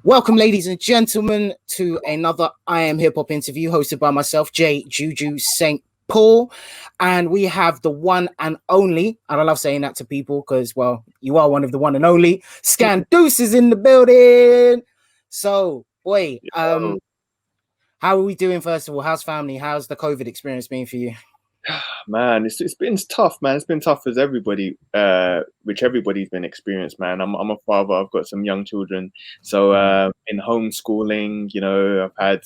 Welcome, ladies and gentlemen, to another IAmHipHop interview hosted by myself, J. Juju St. Paul. And we have the one and only, and I love saying that to people because, well, you are one of the one and only, SKANDOUZ is in the building. So, boy, how are we doing, first of all? How's family? How's the COVID experience been for you? Man, it's been tough, man. It's been tough as everybody, which everybody's been experienced, man. I'm a father. I've got some young children, so in homeschooling, I've had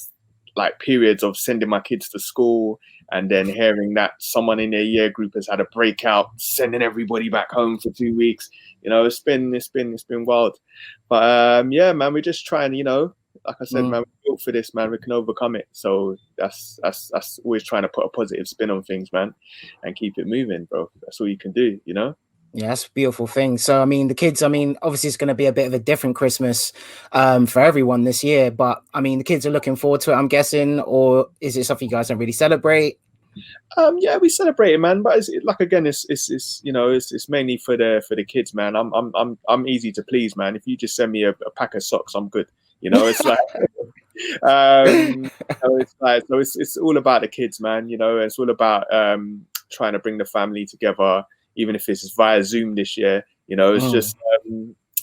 like periods of sending my kids to school and then hearing that someone in their year group has had a breakout, sending everybody back home for 2 weeks. It's been wild, but yeah, man, we're just trying, like I said, man, we're built for this, man. We can overcome it. So that's always trying to put a positive spin on things, man, and keep it moving, bro. That's all you can do, Yeah, that's a beautiful thing. So, I mean, the kids, obviously it's going to be a bit of a different Christmas for everyone this year, but I mean, the kids are looking forward to it, I'm guessing, or is it something you guys don't really celebrate? Yeah, we celebrate it, man. But it's mainly for the kids, man. I'm easy to please, man. If you just send me a pack of socks, I'm good. It's like, it's all about the kids, man. It's all about trying to bring the family together, even if it's via Zoom this year. It's just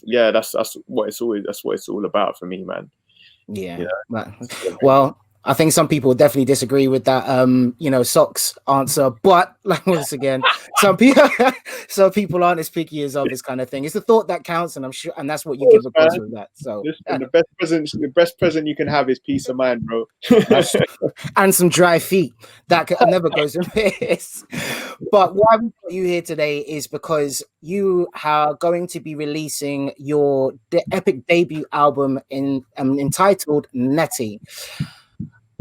yeah, that's what it's all about for me, man. Yeah. Well, I think some people definitely disagree with that socks answer, but like once again, some people aren't as picky as others, kind of thing. It's the thought that counts, and I'm sure, and that's what you give across with that. So the best present you can have is peace of mind, bro. And some dry feet that never goes amiss. But why we got you here today is because you are going to be releasing your epic debut album entitled Nettie.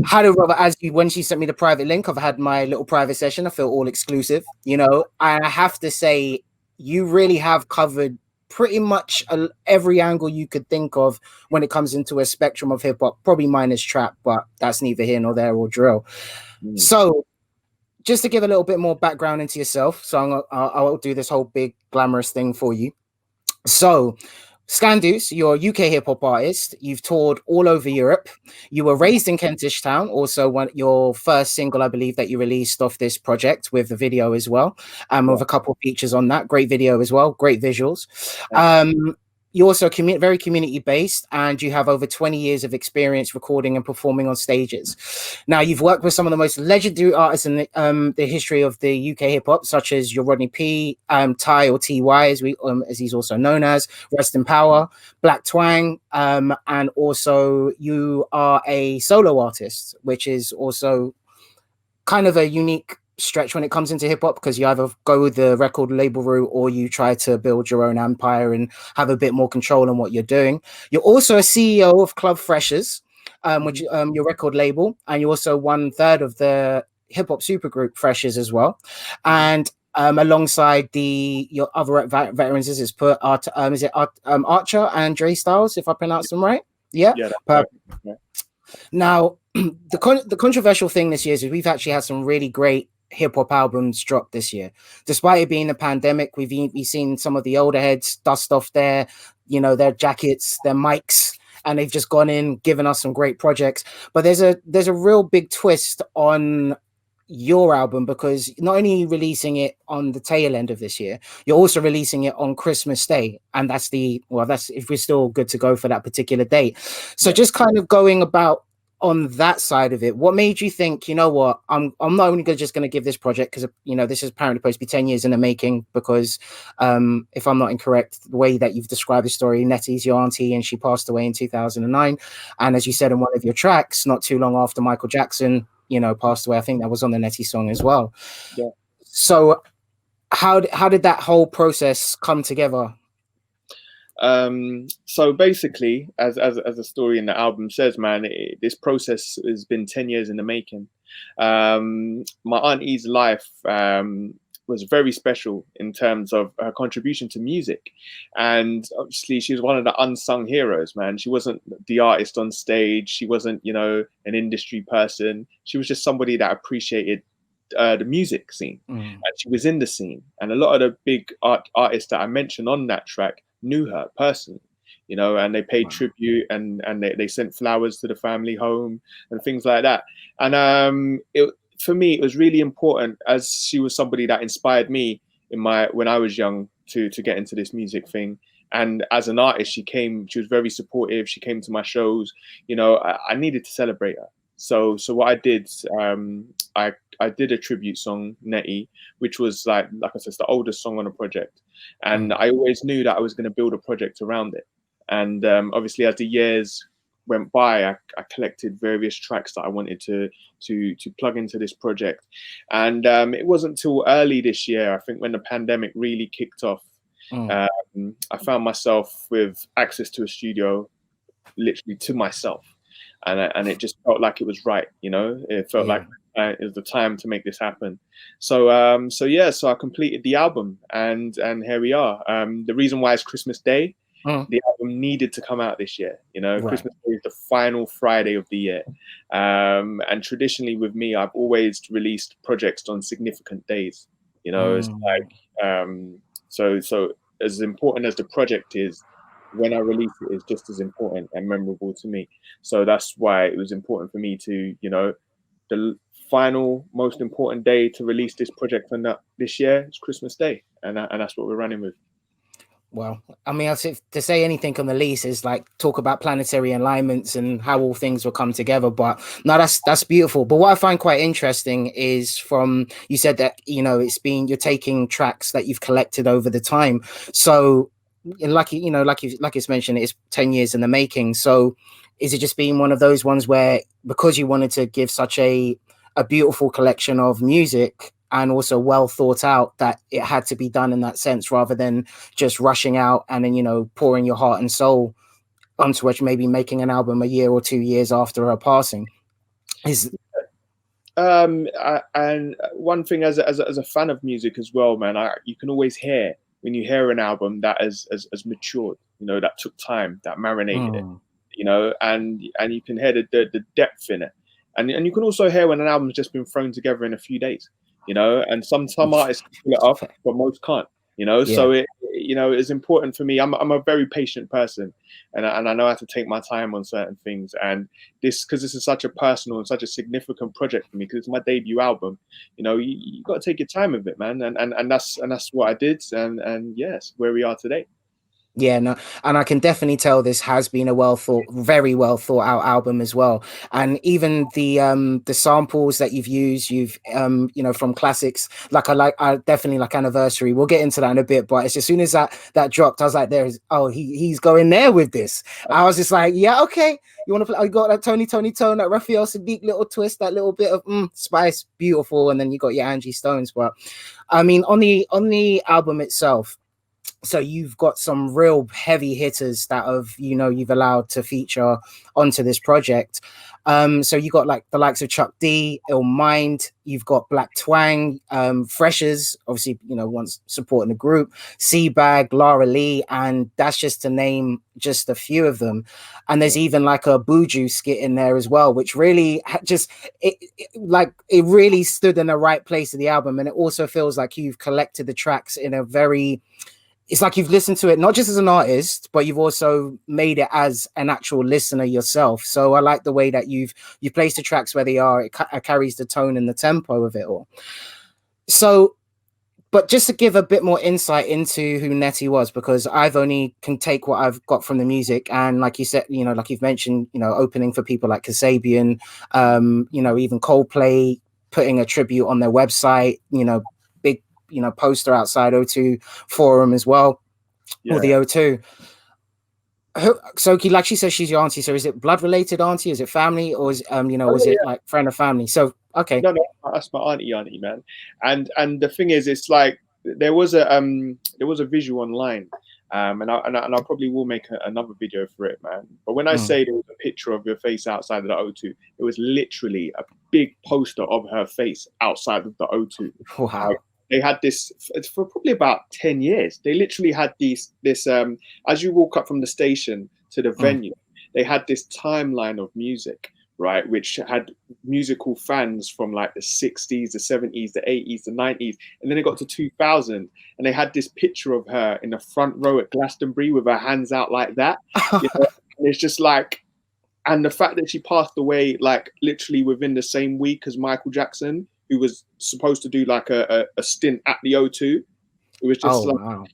When she sent me the private link, I've had my little private session. I feel all exclusive, and I have to say, you really have covered pretty much every angle you could think of when it comes into a spectrum of hip hop, probably minus trap, but that's neither here nor there, or drill. So just to give a little bit more background into yourself, so I'll do this whole big glamorous thing for you. So SKANDOUZ, you're a UK hip-hop artist. You've toured all over Europe. You were raised in Kentish Town. Also, your first single, I believe, that you released off this project with the video as well, with a couple of features on that. Great video as well. Great visuals. You're also very community-based, and you have over 20 years of experience recording and performing on stages. Now, you've worked with some of the most legendary artists in the history of the UK hip-hop, such as your Rodney P, Ty or TY, as he's also known as, Rest in Power, Black Twang, and also you are a solo artist, which is also kind of a unique stretch when it comes into hip hop, because you either go with the record label route or you try to build your own empire and have a bit more control on what you're doing. You're also a CEO of Club Freshers, which your record label, and you're also 1/3 of the hip hop supergroup Freshers as well. And alongside your other veterans, is it Archer and Dre Styles, if I pronounce them right? Yeah. Now, the controversial thing this year is we've actually had some really great hip-hop albums drop this year. Despite it being a pandemic, we've seen some of the older heads dust off their jackets, their mics, and they've just gone in, given us some great projects. But there's a real big twist on your album, because not only are you releasing it on the tail end of this year, you're also releasing it on Christmas Day, and that's if we're still good to go for that particular date. So just kind of going about on that side of it, what made you think, you know what, I'm not only just going to give this project, because this is apparently supposed to be 10 years in the making, because if I'm not incorrect, the way that you've described the story, Nettie's your auntie and she passed away in 2009, and as you said in one of your tracks, not too long after Michael Jackson passed away. I think that was on the Nettie song as well. So how did that whole process come together? So basically, as the story in the album says, man, this process has been 10 years in the making. My auntie's life was very special in terms of her contribution to music, and obviously she was one of the unsung heroes, man. She wasn't the artist on stage, she wasn't an industry person, she was just somebody that appreciated the music scene, and she was in the scene, and a lot of the big artists that I mentioned on that track knew her personally. you know, and they paid tribute, and they sent flowers to the family home and things like that. And for me, it was really important, as she was somebody that inspired me when I was young to get into this music thing. And as an artist, she was very supportive. She came to my shows. You know, I needed to celebrate her. So what I did, I did a tribute song, Nettie, which was like I said, it's the oldest song on the project. And I always knew that I was going to build a project around it. And obviously, as the years went by, I collected various tracks that I wanted to plug into this project. And it wasn't till early this year, I think, when the pandemic really kicked off. I found myself with access to a studio, literally to myself, and it just felt like it was right. You know, it felt like it was the time to make this happen. So I completed the album, and here we are. The reason why it's Christmas Day. The album needed to come out this year. You know, Christmas Day is the final Friday of the year. And traditionally with me, I've always released projects on significant days. You know, it's like, so as important as the project is, when I release it is just as important and memorable to me. So that's why it was important for me to, you know, the final most important day to release this project on this year is Christmas Day. And that's what we're running with. Well, I mean, to say anything on the lease is like talk about planetary alignments and how all things will come together. But no, that's beautiful. But what I find quite interesting is you said that, you know, you're taking tracks that you've collected over the time. So like it's mentioned, it's 10 years in the making. So is it just being one of those ones where, because you wanted to give such a beautiful collection of music, and also well thought out, that it had to be done in that sense, rather than just rushing out and then, you know, pouring your heart and soul onto it, maybe making an album a year or 2 years after her passing? And one thing, as a fan of music as well, man, you can always hear when you hear an album that has matured, you know, that took time, that marinated it, you know, and you can hear the depth in it, and you can also hear when an album's just been thrown together in a few days. You know, and some artists pull it off, but most can't. You know, so it is important for me. I'm a very patient person, and I know how to take my time on certain things. And because this is such a personal and such a significant project for me, because it's my debut album. You know, you got to take your time with it, man. And that's what I did. And yes, where we are today. Yeah, no, and I can definitely tell this has been a very well thought out album as well. And even the samples that you've used, you know, from classics, I definitely like Anniversary. We'll get into that in a bit, but it's as soon as that dropped, I was like, he's going there with this. I was just like, yeah, okay. You want to play? You got that Tony Tone, that Raphael Sadiq little twist, that little bit of spice, beautiful, and then you got your Angie Stones. But I mean, on the album itself, so you've got some real heavy hitters that you've allowed to feature onto this project. So you got like the likes of Chuck D, Ill Mind, you've got Black Twang, Freshers, obviously, you know, once supporting the group, Seabag, Lara Lee, and that's just to name just a few of them. And there's even like a Buju skit in there as well, which really it really stood in the right place of the album. And it also feels like you've collected the tracks in a very, it's like you've listened to it not just as an artist, but you've also made it as an actual listener yourself. So I like the way that you've placed the tracks where they are. It carries the tone and the tempo of it all. So, but just to give a bit more insight into who Nettie was, because I've only can take what I've got from the music. And like you said, you know, like you've mentioned, you know, opening for people like Kasabian, you know, even Coldplay, putting a tribute on their website, you know, big, you know, poster outside O2 Forum as well, or the O2. So like she says, she's your auntie. So is it blood related auntie? Is it family, or is it like friend of family? So okay, no, that's my auntie, man. And the thing is, it's like there was a visual online, and I probably will make another video for it, man. But when I say there was a picture of your face outside of the O2, it was literally a big poster of her face outside of the O2. Wow. They had this for probably about 10 years. They literally had this as you walk up from the station to the venue, they had this timeline of music right, which had musical fans from like the 60s, the 70s, the 80s, the 90s, and then it got to 2000, and they had this picture of her in the front row at Glastonbury with her hands out like that. You know? And it's just like, and the fact that she passed away like literally within the same week as Michael Jackson, who was supposed to do like a stint at the O2. It was just like, wow.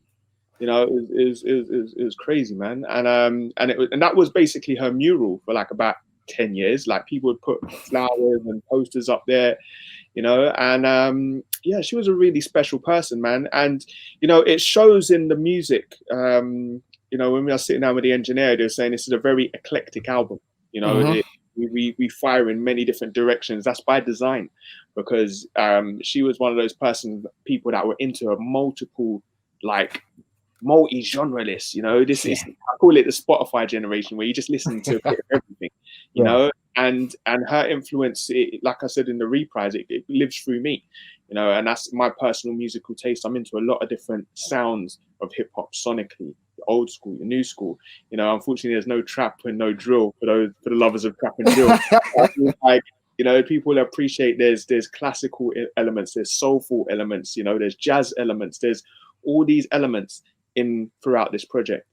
you know, it was crazy, man. And that was basically her mural for like about 10 years. Like people would put flowers and posters up there, you know, and yeah, she was a really special person, man. And, you know, it shows in the music. You know, when we were sitting down with the engineer, they were saying this is a very eclectic album. You know, we fire in many different directions. That's by design, because she was one of those people that were into a multiple, like, multi-genre list. You know, this is, I call it the Spotify generation, where you just listen to a bit of everything, you know. And her influence, like I said in the reprise, it lives through me, you know, and that's my personal musical taste. I'm into a lot of different sounds of hip hop sonically, the old school, the new school. You know, unfortunately, there's no trap and no drill for the lovers of trap and drill. Like, you know, people appreciate there's classical elements, there's soulful elements, you know, there's jazz elements, there's all these elements in throughout this project.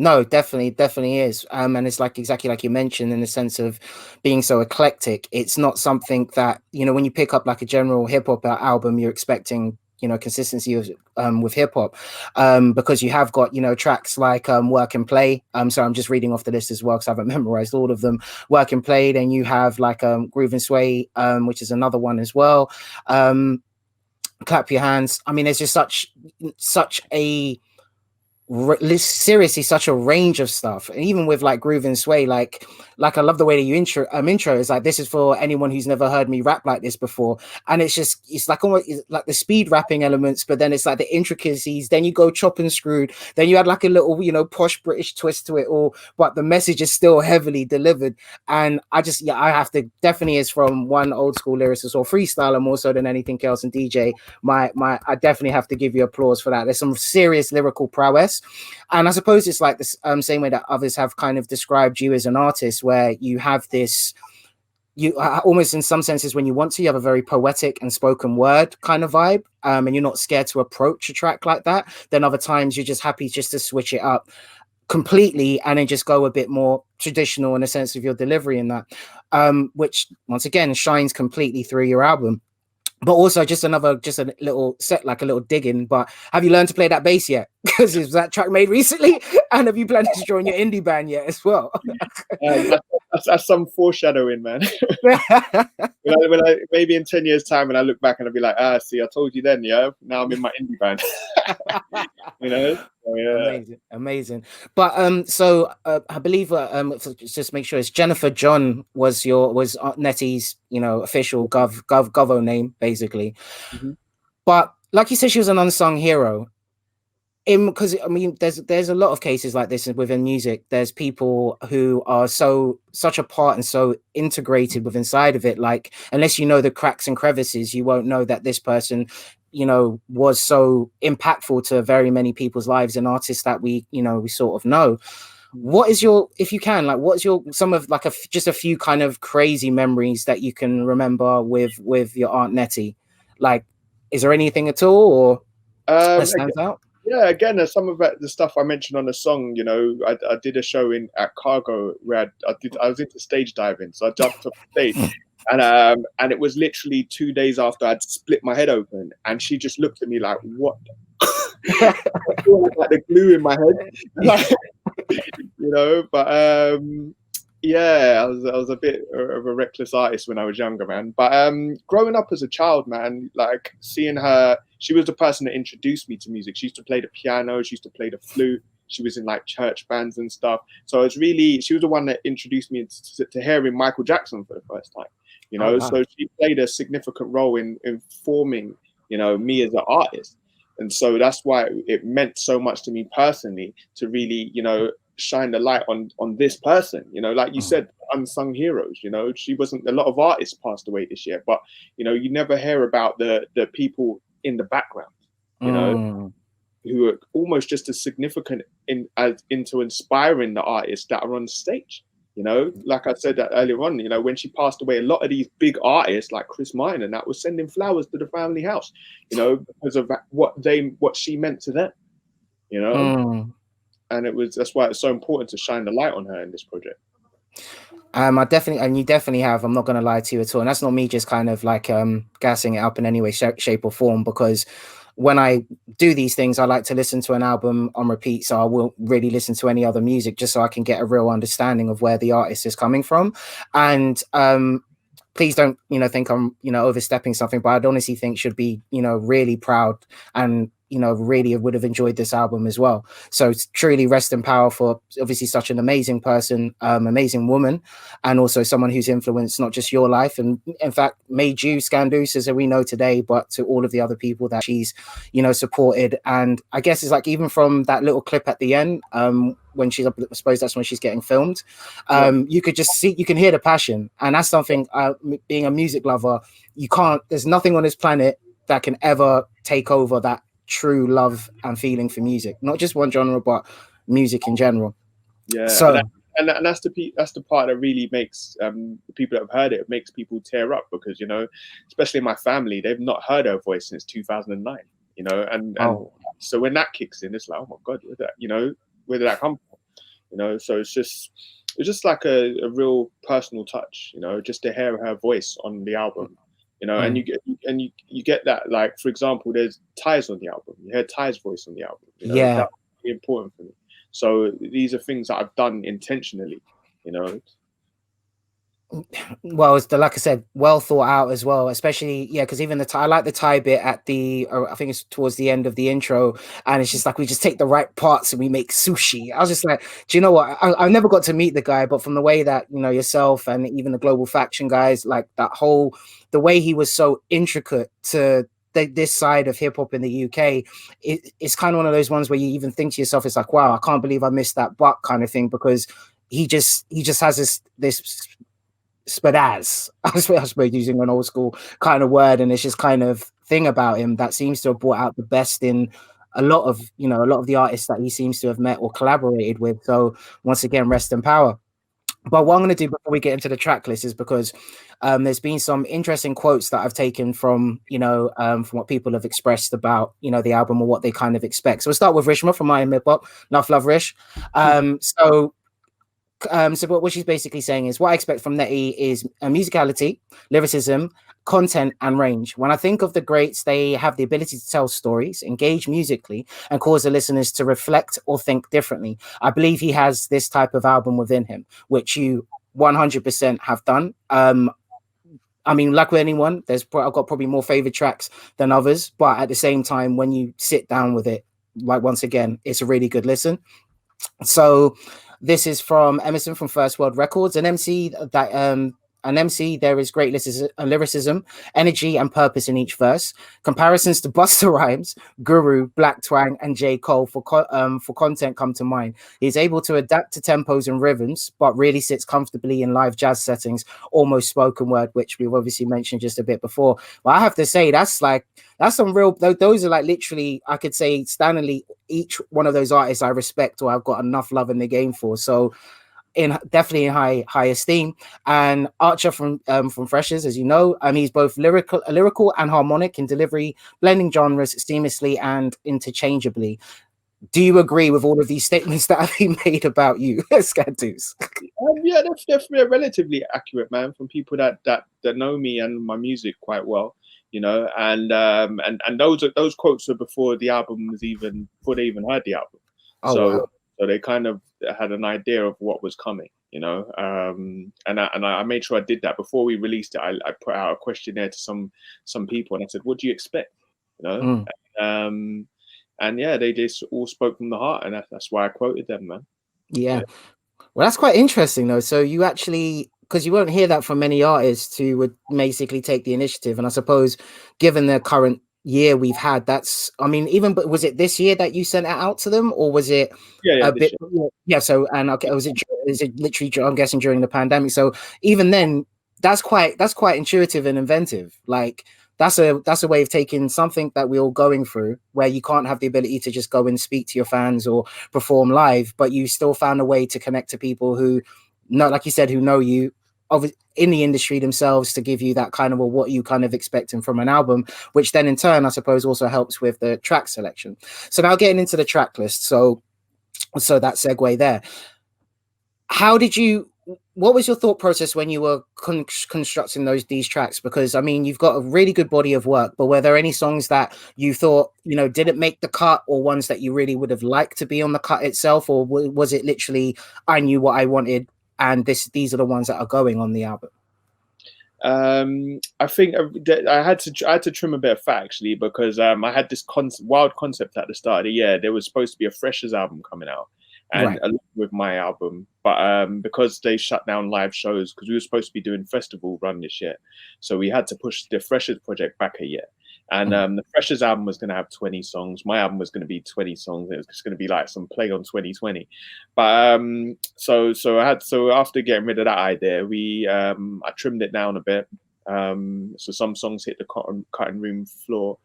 No, definitely is. And it's like exactly like you mentioned, in the sense of being so eclectic. It's not something that, you know, when you pick up like a general hip hop album, you're expecting, you know, consistency with hip hop, because you have got, you know, tracks like Work and Play. So I'm just reading off the list as well, because I haven't memorized all of them. Work and Play, then you have like Groove and Sway, which is another one as well. Clap Your Hands. I mean, there's just such a seriously such a range of stuff. And even with like Groove and Sway, like I love the way that you intro is like, this is for anyone who's never heard me rap like this before. And it's like almost like the speed rapping elements, but then it's like the intricacies. Then you go chop and screwed, then you add like a little, you know, posh British twist to it all, but the message is still heavily delivered. And I have to, definitely, is from one old school lyricist or freestyler more so than anything else, and DJ, I definitely have to give you applause for that. There's some serious lyrical prowess. And I suppose it's like this same way that others have kind of described you as an artist, where you have this, you almost in some senses, when you want to, you have a very poetic and spoken word kind of vibe, and you're not scared to approach a track like that. Then other times you're just happy just to switch it up completely and then just go a bit more traditional in the sense of your delivery in that, which once again shines completely through your album. But also just a little set, like a little digging. But have you learned to play that bass yet? Because is that track made recently? And have you planned to join your indie band yet as well? That's some foreshadowing, man. when I maybe in 10 years' time, and I look back and I'll be like, see, I told you then, yeah. Now I'm in my indie band. You know? So, yeah. Amazing. But so I believe just make sure it's Jennifer John was Nettie's, you know, official Govo name basically. But like you said, she was an unsung hero. Because I mean, there's a lot of cases like this within music. There's people who are such a part and so integrated with inside of it. Like, unless you know the cracks and crevices, you won't know that this person, you know, was so impactful to very many people's lives and artists that we sort of know. What is your, if you can, like, what's your, some of like just a few kind of crazy memories that you can remember with your Aunt Nettie? Like, is there anything at all, or that stands out? Yeah, again, some of the stuff I mentioned on the song, you know, I did a show at Cargo where I was into stage diving, so I jumped off the stage, and it was literally 2 days after I'd split my head open, and she just looked at me like, "What?" Like the glue in my head, you know. But yeah, I was a bit of a reckless artist when I was younger, man. But growing up as a child, man, like seeing her, she was the person that introduced me to music. She used to play the piano, she used to play the flute, she was in like church bands and stuff. So it's really, she was the one that introduced me to hearing Michael Jackson for the first time, you know. Oh, wow. So she played a significant role in forming, you know, me as an artist. And so that's why it meant so much to me personally to really, you know, shine the light on this person, you know, like you said, unsung heroes. You know, she wasn't, a lot of artists passed away this year, but you know, you never hear about the people in the background, you know, who are almost just as significant into inspiring the artists that are on stage, You know, like I said that earlier on, you know, when she passed away, a lot of these big artists like Chris Martin and that was sending flowers to the family house, you know, because of what she meant to them, you know. And that's why it's so important to shine the light on her in this project. I definitely, and you definitely have. I'm not going to lie to you at all, and that's not me just kind of like gassing it up in any way, shape, or form. Because when I do these things, I like to listen to an album on repeat, so I won't really listen to any other music, just so I can get a real understanding of where the artist is coming from. And please don't, think I'm, overstepping something, but I'd honestly think should be, really proud and, really would have enjoyed this album as well. So truly rest in power for obviously such an amazing person, amazing woman, and also someone who's influenced not just your life and in fact made you SKANDOUZ as we know today, but to all of the other people that she's, supported. And I guess it's like, even from that little clip at the end, when she's, I suppose that's when she's getting filmed, you could just see, you can hear the passion. And that's something, being a music lover, there's nothing on this planet that can ever take over that true love and feeling for music, not just one genre, but music in general. Yeah. So, and that's the part that really makes the people that have heard it makes people tear up, because, especially my family, they've not heard her voice since 2009, and so when that kicks in, it's like, oh my God, where did that come from? So it's just like a real personal touch, just to hear her voice on the album, and you get that, like, for example, there's Ty's on the album. You hear Ty's voice on the album. That's really important for me. So these are things that I've done intentionally, Well, it's like I said, well thought out as well, especially because even I like the Thai bit at I think it's towards the end of the intro, and it's just like we just take the right parts and we make sushi. I was just like, do you know what? I never got to meet the guy, but from the way that yourself and even the Global Faction guys, like the way he was so intricate to this side of hip hop in the UK, it's kind of one of those ones where you even think to yourself, it's like, wow, I can't believe I missed that buck kind of thing, because he just has this spazz, I suppose, using an old school kind of word, and it's just kind of thing about him that seems to have brought out the best in a lot of the artists that he seems to have met or collaborated with. So once again, rest in power. But what I'm going to do before we get into the track list is, because there's been some interesting quotes that I've taken from from what people have expressed about the album or what they kind of expect. So we'll start with Rishma from IAmHipHop. Enough love, Rish. So what she's basically saying is, what I expect from Nettie is musicality, lyricism, content, and range. When I think of the greats, they have the ability to tell stories, engage musically, and cause the listeners to reflect or think differently. I believe he has this type of album within him, which you 100% have done. I mean, like with anyone, I've got probably more favorite tracks than others, but at the same time, when you sit down with it, like, once again, it's a really good listen. So this is from Emerson from First World Records. An MC, there is great lyricism, energy, and purpose in each verse. Comparisons to Busta Rhymes, Guru, Black Twang, and J. Cole for content come to mind. He's able to adapt to tempos and rhythms, but really sits comfortably in live jazz settings, almost spoken word, which we've obviously mentioned just a bit before. But I have to say, that's some real. Those are like literally, I could say, standardly, each one of those artists I respect or I've got enough love in the game for. So definitely in high esteem. And Archer from Freshers, as you know, he's both lyrical and harmonic in delivery, blending genres seamlessly and interchangeably. Do you agree with all of these statements that have been made about you, SKANDOUZ? Yeah, they're relatively accurate, man, from people that know me and my music quite well, and those quotes are before the album before they even heard the album. So they kind of had an idea of what was coming, and I made sure I did that before we released it. I put out a questionnaire to some people, and I said, "What do you expect?" And yeah, they just all spoke from the heart, and that's why I quoted them, man. Yeah. Well, that's quite interesting, though. So you actually, because you won't hear that from many artists who would basically take the initiative, and I suppose, given the current year we've had, but was it this year that you sent it out to them, or was it a bit? So, and okay, is it literally, I'm guessing, during the pandemic? So even then, that's quite intuitive and inventive. Like, that's a way of taking something that we're all going through, where you can't have the ability to just go and speak to your fans or perform live, but you still found a way to connect to people who not like you said, who know you in the industry themselves to give you that kind of what you kind of expecting from an album, which then in turn, I suppose, also helps with the track selection. So now getting into the track list. So that segue there. What was your thought process when you were constructing these tracks? Because I mean, you've got a really good body of work, but were there any songs that you thought, didn't make the cut, or ones that you really would have liked to be on the cut itself? Or was it literally, I knew what I wanted and these are the ones that are going on the album? I think I had to trim a bit of fat, actually, because I had this wild concept at the start of the year. There was supposed to be a Freshers album coming out, and along with my album, but because they shut down live shows, because we were supposed to be doing festival run this year, so we had to push the Freshers project back a year. And the Freshers album was going to have 20 songs. My album was going to be 20 songs. It was just going to be like some play on 2020. But so after getting rid of that idea, I trimmed it down a bit. So some songs hit the cutting room floor.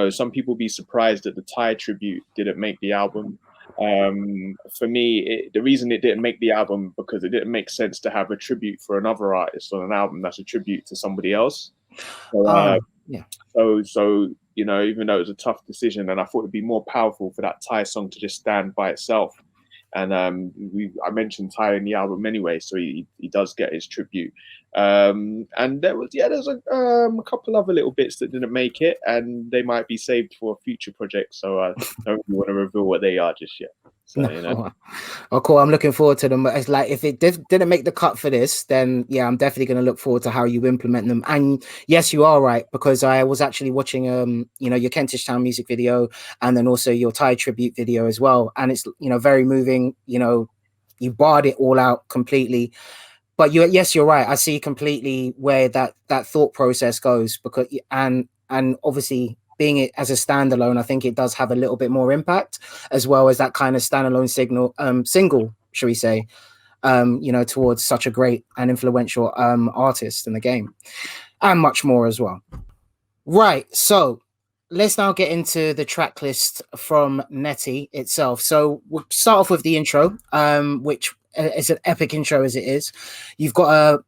Some people be surprised that the Thai tribute didn't make the album. For me, the reason it didn't make the album, because it didn't make sense to have a tribute for another artist on an album that's a tribute to somebody else. So, yeah. So even though it was a tough decision, and I thought it'd be more powerful for that Thai song to just stand by itself. And I mentioned Thai in the album anyway, so he does get his tribute. And there's a couple other little bits that didn't make it, and they might be saved for a future project. So I don't really want to reveal what they are just yet. So, Oh, cool. I'm looking forward to them. It's like, if it didn't make the cut for this, then yeah, I'm definitely going to look forward to how you implement them. And yes, you are right, because I was actually watching your Kentish Town music video, and then also your Thai tribute video as well, and it's very moving. You barred it all out completely. But yes, you're right. I see completely where that thought process goes, because and obviously, being it as a standalone, I think it does have a little bit more impact, as well as that kind of standalone single, shall we say, towards such a great and influential artist in the game, and much more as well. Right. So let's now get into the track list from Nettie itself. So we'll start off with the intro, which is an epic intro as it is. You've got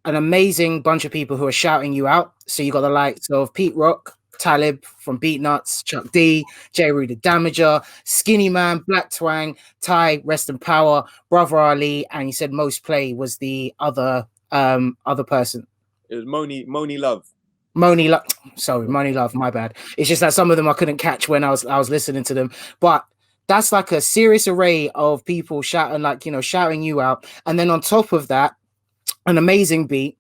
an amazing bunch of people who are shouting you out. So you got the likes of Pete Rock, Talib from Beat Nuts, Chuck D, J. Rue the Damager, Skinny Man, Black Twang, Ty, Rest in Power, Brother Ali, and you said Most Play was the other person. It was Moni Love. Moni Love, my bad. It's just that some of them I couldn't catch when I was listening to them. But that's like a serious array of people shouting, shouting you out. And then on top of that, an amazing beat.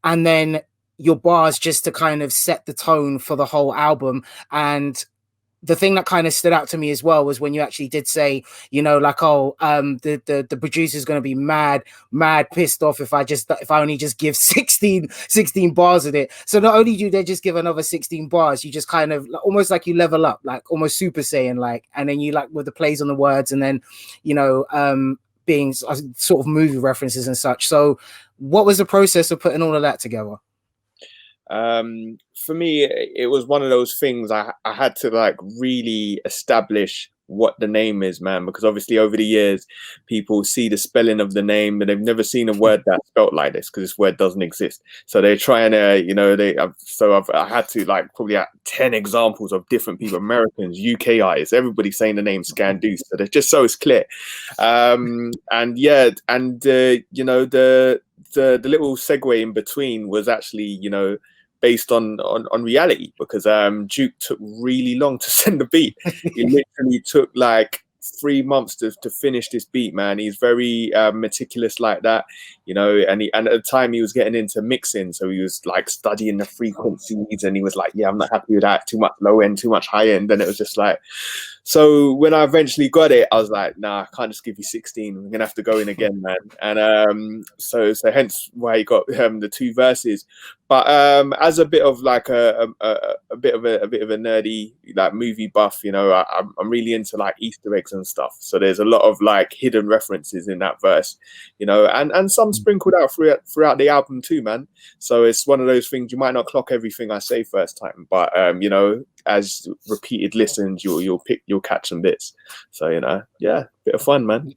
And then your bars just to kind of set the tone for the whole album. And the thing that kind of stood out to me as well was when you actually did say, the producer's going to be mad pissed off if I only just give 16 bars of it. So not only do they just give another 16 bars, you just kind of almost like you level up, like almost Super Saiyan, like, and then you like with the plays on the words, and then, being sort of movie references and such. So what was the process of putting all of that together? For me, it was one of those things I had to like really establish what the name is, man, because obviously over the years people see the spelling of the name, but they've never seen a word that's spelt like this, because this word doesn't exist. So they're trying to, I had to like probably 10 examples of different people, Americans, UK artists, everybody saying the name SKANDOUZ. So they're just so it's clear. The little segue in between was actually, based on reality, because Duke took really long to send the beat. It literally took like 3 months to finish this beat, man. He's very meticulous like that, and at the time he was getting into mixing, so he was like studying the frequencies, and he was like, yeah, I'm not happy with that, too much low end, too much high end. And it was just like, so when I eventually got it, I was like, nah, I can't just give you 16. We're gonna have to go in again, man. And so hence why he got the 2 verses. But as a bit of like a bit of a nerdy like movie buff, I'm really into like Easter eggs and stuff. So there's a lot of like hidden references in that verse, and some sprinkled out throughout the album too, man. So it's one of those things, you might not clock everything I say first time, but as repeated listens, you'll catch some bits. So yeah, bit of fun, man.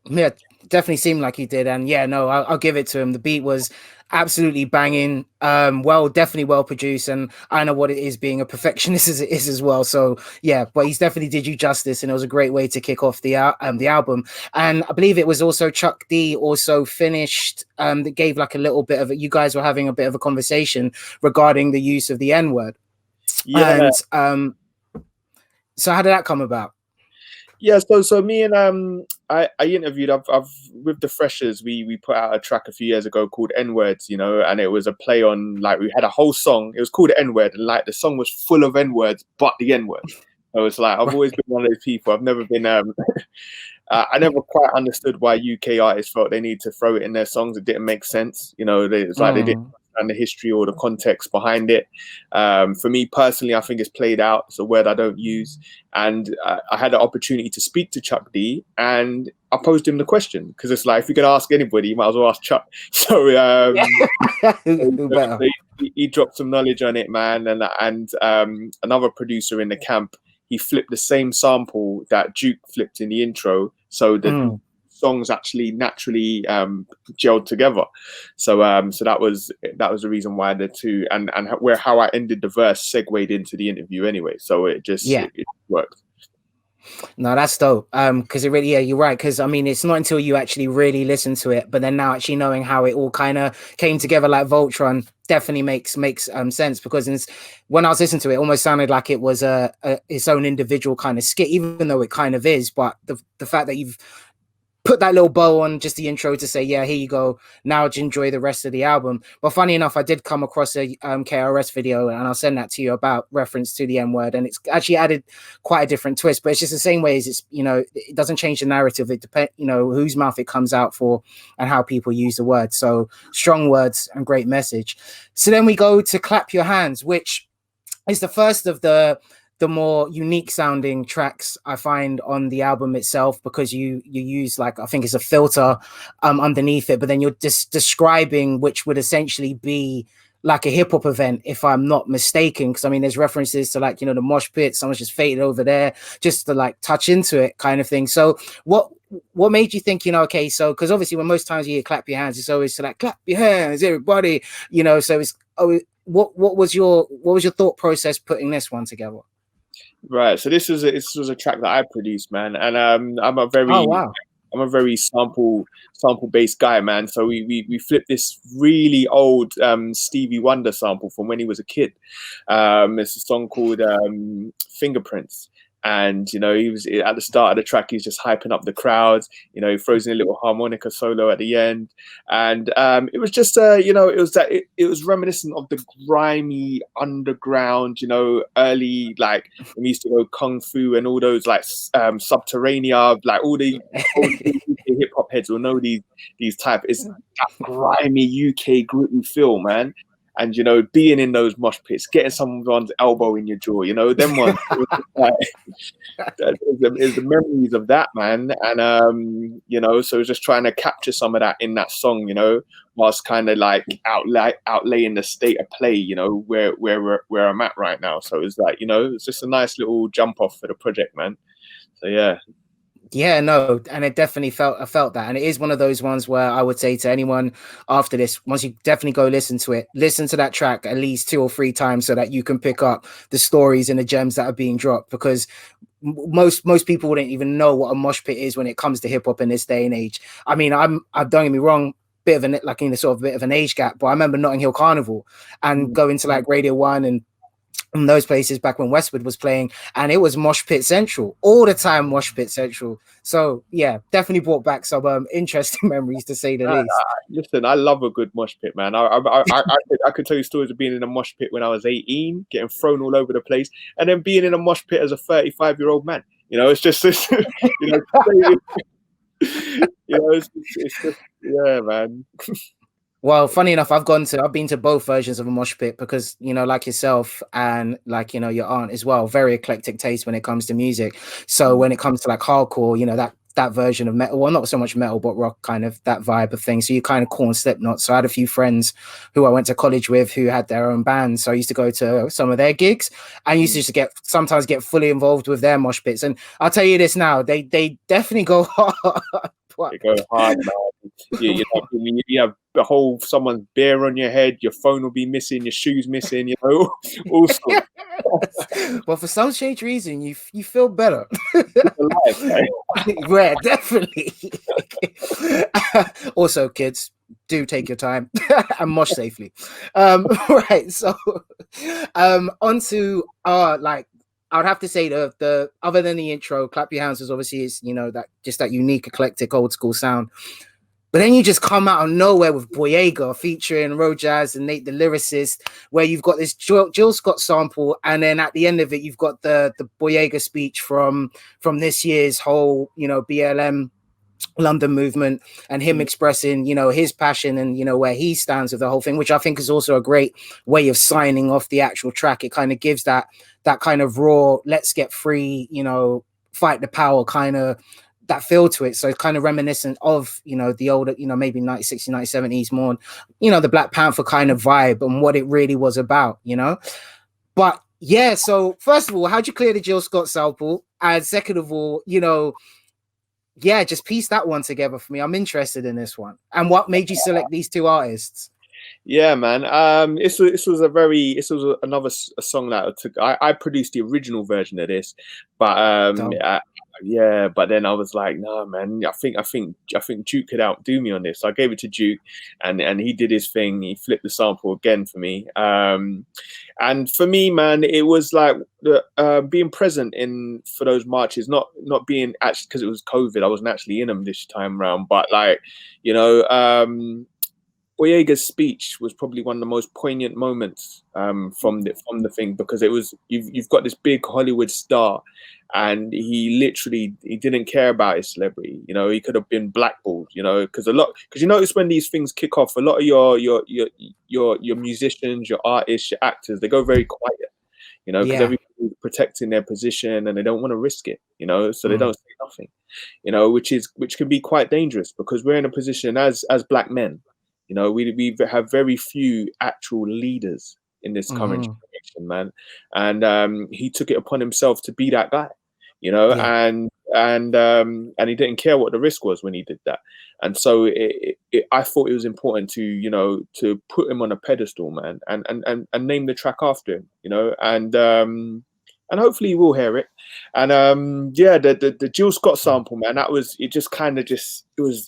Yeah, definitely seemed like he did. And yeah, no, I'll give it to him. The beat was absolutely banging. Definitely well produced, and I know what it is being a perfectionist as it is as well. So yeah, but he's definitely did you justice, and it was a great way to kick off the album. And I believe it was also Chuck D also finished that gave like a little bit of you guys were having a bit of a conversation regarding the use of the N-word. Yeah. And so how did that come about? Yeah, so me and I interviewed. I've with the freshers. We put out a track a few years ago called N Words, you know, and it was a play on, like, we had a whole song. It was called N Word, and like the song was full of N words, but the N word. So it's like I've always been one of those people. I've never been I never quite understood why UK artists felt they need to throw it in their songs. It didn't make sense, you know. It's like they didn't understand the history or the context behind it. For me personally, I think it's played out. It's a word I don't use. And I had the opportunity to speak to Chuck D, and I posed him the question, because it's like, if you're going to ask anybody, you might as well ask Chuck. So he dropped some knowledge on it, man. And another producer in the camp, he flipped the same sample that Duke flipped in the intro, so the songs actually naturally gelled together. So that was the reason why the two, and how I ended the verse segued into the interview anyway. So it just it worked. No, that's dope. Because it really, yeah, you're right. Because I mean, it's not until you actually really listen to it, but then now actually knowing how it all kind of came together, like Voltron, definitely makes sense. Because when I was listening to it, it almost sounded like it was its own individual kind of skit, even though it kind of is. But the fact that you've put that little bow on just the intro to say, yeah, here you go, now to enjoy the rest of the album. But funny enough, I did come across a KRS video, and I'll send that to you, about reference to the N-word, and it's actually added quite a different twist, but it's just the same way as it's, you know, it doesn't change the narrative. It depends, you know, whose mouth it comes out for and how people use the word. So strong words and great message. So then we go to Clap Your Hands, which is the first of the more unique sounding tracks I find on the album itself, because you use, like, I think it's a filter underneath it, but then you're just describing, which would essentially be like a hip hop event, if I'm not mistaken. Because I mean, there's references to, like, you know, the mosh pit, someone's just faded over there just to like touch into it kind of thing. So what made you think, you know, okay, so, because obviously when most times you hear clap your hands, it's always to like clap your hands, everybody, you know, so it's what was your thought process putting this one together? Right. So this was a track that I produced, man, and I'm a very sample based guy, man. So we flipped this really old Stevie Wonder sample from when he was a kid. It's a song called Fingerprints. And, you know, he was at the start of the track, he's just hyping up the crowds. You know, he throws in a little harmonica solo at the end. And it was just, you know, it was reminiscent of the grimy underground, you know, early, like, when we used to go Kung Fu and all those, like, Subterranea, like, all the hip hop heads will know these type. It's that grimy UK gritty feel, man. And, you know, being in those mosh pits, getting someone's elbow in your jaw, you know, them ones. Is the memories of that, man. And, you know, so just trying to capture some of that in that song, you know, whilst kind of like outlaying the state of play, you know, where I'm at right now. So it's like, you know, it's just a nice little jump off for the project, man. So, yeah. Yeah, no, and it definitely I felt that. And it is one of those ones where I would say to anyone after this, once you definitely go listen to that track at least 2 or 3 times, so that you can pick up the stories and the gems that are being dropped, because most people wouldn't even know what a mosh pit is when it comes to hip hop in this day and age. I mean, I don't get me wrong, bit of an, like, in a sort of bit of an age gap, but I remember Notting Hill Carnival and going to like Radio 1 and those places back when Westwood was playing, and it was mosh pit central all the time. Mosh pit central. So yeah, definitely brought back some interesting memories, to say the least. Listen, I love a good mosh pit, man. I could tell you stories of being in a mosh pit when I was 18, getting thrown all over the place, and then being in a mosh pit as a 35-year-old man. You know, it's just this, you know, you know, it's just, yeah, man. Well, funny enough, I've been to both versions of a mosh pit, because, you know, like yourself and, like, you know, your aunt as well, very eclectic taste when it comes to music. So when it comes to like hardcore, you know, that version of metal, well, not so much metal, but rock, kind of that vibe of thing. So you kind of Korn, Slipknot. So I had a few friends who I went to college with who had their own bands. So I used to go to some of their gigs, and used to just sometimes get fully involved with their mosh pits. And I'll tell you this now, they definitely go hard. They go hard, man. You have the whole someone's beer on your head, your phone will be missing, your shoes missing, you know, all sorts. Well, for some strange reason, you feel better. Alive, right? Yeah, definitely. Also, kids, do take your time and mosh safely. Right, so onto like, I would have to say the other than the intro, Clap Your Hands is obviously is, you know, that just that unique, eclectic, old school sound. But then you just come out of nowhere with Boyega featuring Rojaz and Nate the lyricist, where you've got this Jill Scott sample, and then at the end of it, you've got the Boyega speech from this year's whole, you know, BLM London movement, and him expressing, you know, his passion and, you know, where he stands with the whole thing, which I think is also a great way of signing off the actual track. It kind of gives that kind of raw, let's get free, you know, fight the power kind of that feel to it. So it's kind of reminiscent of, you know, the older, you know, maybe 1960s, 1970s, more, you know, the Black Panther kind of vibe and what it really was about, you know. But yeah, so first of all, how'd you clear the Jill Scott sample? And second of all, you know, yeah, just piece that one together for me. I'm interested in this one. And what made you select these two artists? Yeah, man. This was another song that I produced the original version of this, but yeah, but then I was like, no, man, I think Duke could outdo me on this. So I gave it to Duke, and he did his thing. He flipped the sample again for me. And for me, man, it was like being present for those marches, not being actually, because it was COVID, I wasn't actually in them this time around, but like, you know, Boyega's speech was probably one of the most poignant moments from the thing, because it was you've got this big Hollywood star, and he didn't care about his celebrity. You know, he could have been blackballed. You know, because you notice when these things kick off, a lot of your musicians, your artists, your actors, they go very quiet. You know, because everybody's protecting their position and they don't want to risk it. You know, so they don't say nothing. You know, which can be quite dangerous, because we're in a position as black men. You know, we have very few actual leaders in this current generation, man. And he took it upon himself to be that guy, you know, and he didn't care what the risk was when he did that. And so I thought it was important to, you know, to put him on a pedestal, man, and name the track after him, you know, and hopefully you will hear it. And yeah, the Jill Scott sample, man, it was, you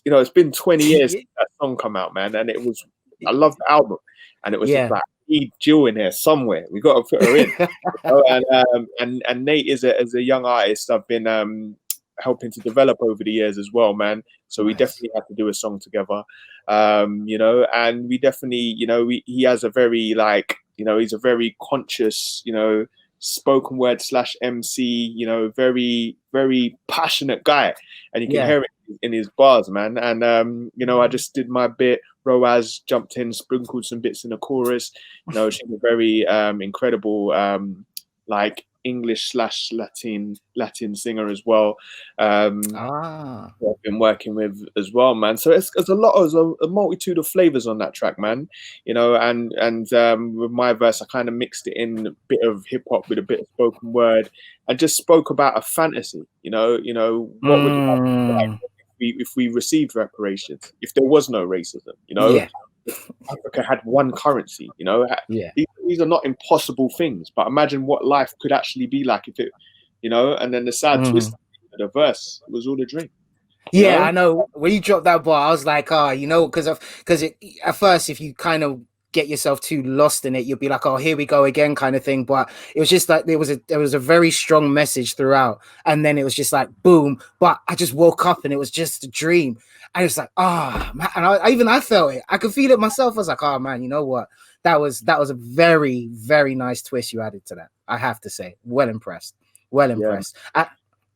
know, it's been 20 years since that song come out, man, and I love the album, and it was just like, we need Jill in here somewhere. We got to put her in. You know? And Nate is a young artist I've been helping to develop over the years as well, man. So we definitely had to do a song together, you know, and we definitely, you know, he has a very, like, you know, he's a very conscious, you know, spoken word / MC, you know, very, very passionate guy, and you can hear it in his bars, man. And you know, I just did my bit. Roaz jumped in, sprinkled some bits in the chorus. You know, she's a very incredible like English / Latin singer as well. I've been working with as well, man. So it's a multitude of flavors on that track, man. You know, and with my verse, I kind of mixed it in a bit of hip hop with a bit of spoken word, and just spoke about a fantasy. You know, what would it like if we received reparations, if there was no racism? You know, Africa had one currency. You know, these are not impossible things, but imagine what life could actually be like if it, you know. And then the sad twist of the verse was all a dream. Yeah, I know. When you dropped that bar, I was like, you know, because at first, if you kind of get yourself too lost in it, you'll be like, oh, here we go again, kind of thing. But it was just like there was a very strong message throughout, and then it was just like boom. But I just woke up and it was just a dream. And it's like, man, and I felt it. I could feel it myself. I was like, oh man, you know what? That was a very, very nice twist you added to that. I have to say, well impressed.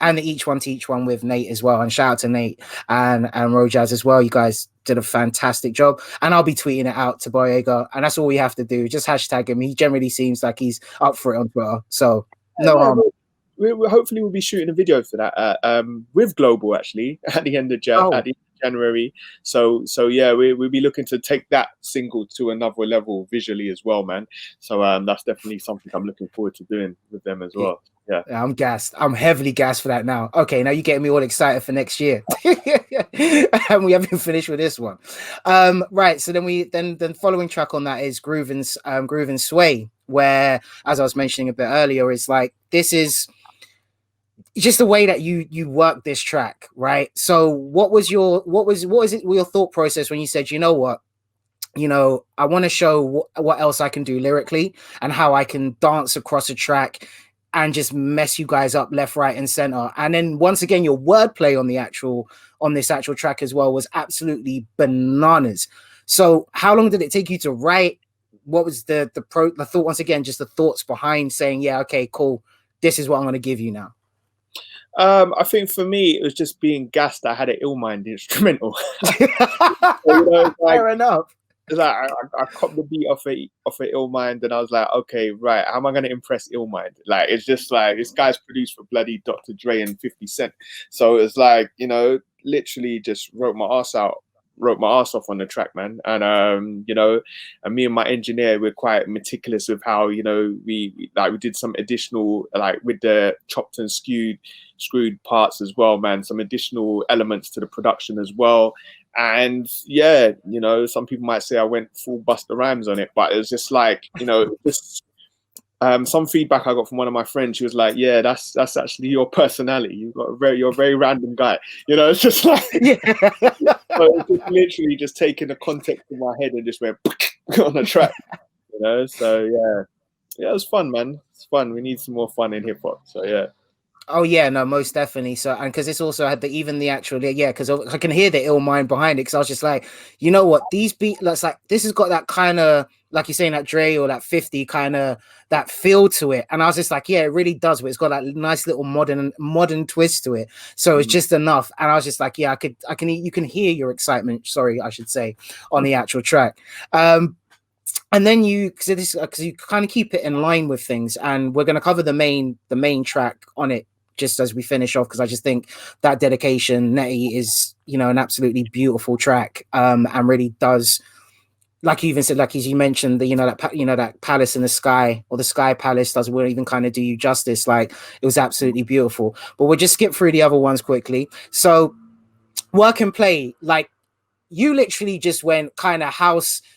And the each one teach one with Nate as well. And shout out to Nate and Rojaz as well. You guys did a fantastic job. And I'll be tweeting it out to Boyega. And that's all we have to do. Just hashtag him. He generally seems like he's up for it on Twitter. So no harm. Hopefully we'll be shooting a video for that with Global, actually, at the end of January. So yeah, we'll be looking to take that single to another level visually as well, man. So that's definitely something I'm looking forward to doing with them as well. Yeah, I'm gassed. I'm heavily gassed for that now. Okay, now you're getting me all excited for next year. And we haven't finished with this one. Right. So then the following track on that is Groove and Sway, where, as I was mentioning a bit earlier, is like, this is just the way that you work this track, right? So what was your thought process when you said, you know what? I want to show what else I can do lyrically and how I can dance across a track and just mess you guys up left, right, and center. And then once again, your wordplay on this actual track as well was absolutely bananas. So how long did it take you to write? What was the thought, once again, just the thoughts behind saying, yeah, okay, cool, this is what I'm going to give you now? I think for me, it was just being gassed. I had an Illmind instrumental. So, fair enough. It's like I copped the beat off of Illmind, and I was like, okay, right, how am I gonna impress Illmind? Like, it's just like, this guy's produced for bloody Dr. Dre and 50 Cent, so it's like, literally just wrote my ass off on the track, man. And and me and my engineer, we're quite meticulous with how we did some additional, like with the chopped and screwed parts as well, man, some additional elements to the production as well. And yeah, some people might say I went full Busta Rhymes on it, but it was just like, just some feedback I got from one of my friends. She was like, yeah, that's actually your personality. You're a very random guy. It's just like, yeah. So it's just literally just taking the context in my head and just went on the track, So yeah, it was fun, man. It's fun. We need some more fun in hip hop. So yeah. Oh yeah, no, most definitely. So, and because this also had the actual, because I can hear the Illmind behind it. Because I was just like, you know what, these beats, like, this has got that kind of, like you're saying, that Dre or that 50 kind of that feel to it. And I was just like, yeah, it really does. But it's got that nice little modern twist to it. So it's just enough. And I was just like, yeah, you can hear your excitement. Sorry, I should say, on the actual track. And then because you kind of keep it in line with things, and we're going to cover the main track on it just as we finish off, because I just think that dedication, Nettie, is an absolutely beautiful track, and really does, like you even said, like as you mentioned, that palace in the sky, or the sky palace, doesn't even kind of do you justice. Like, it was absolutely beautiful. But we'll just skip through the other ones quickly. So Work and Play, like, you literally just went kind of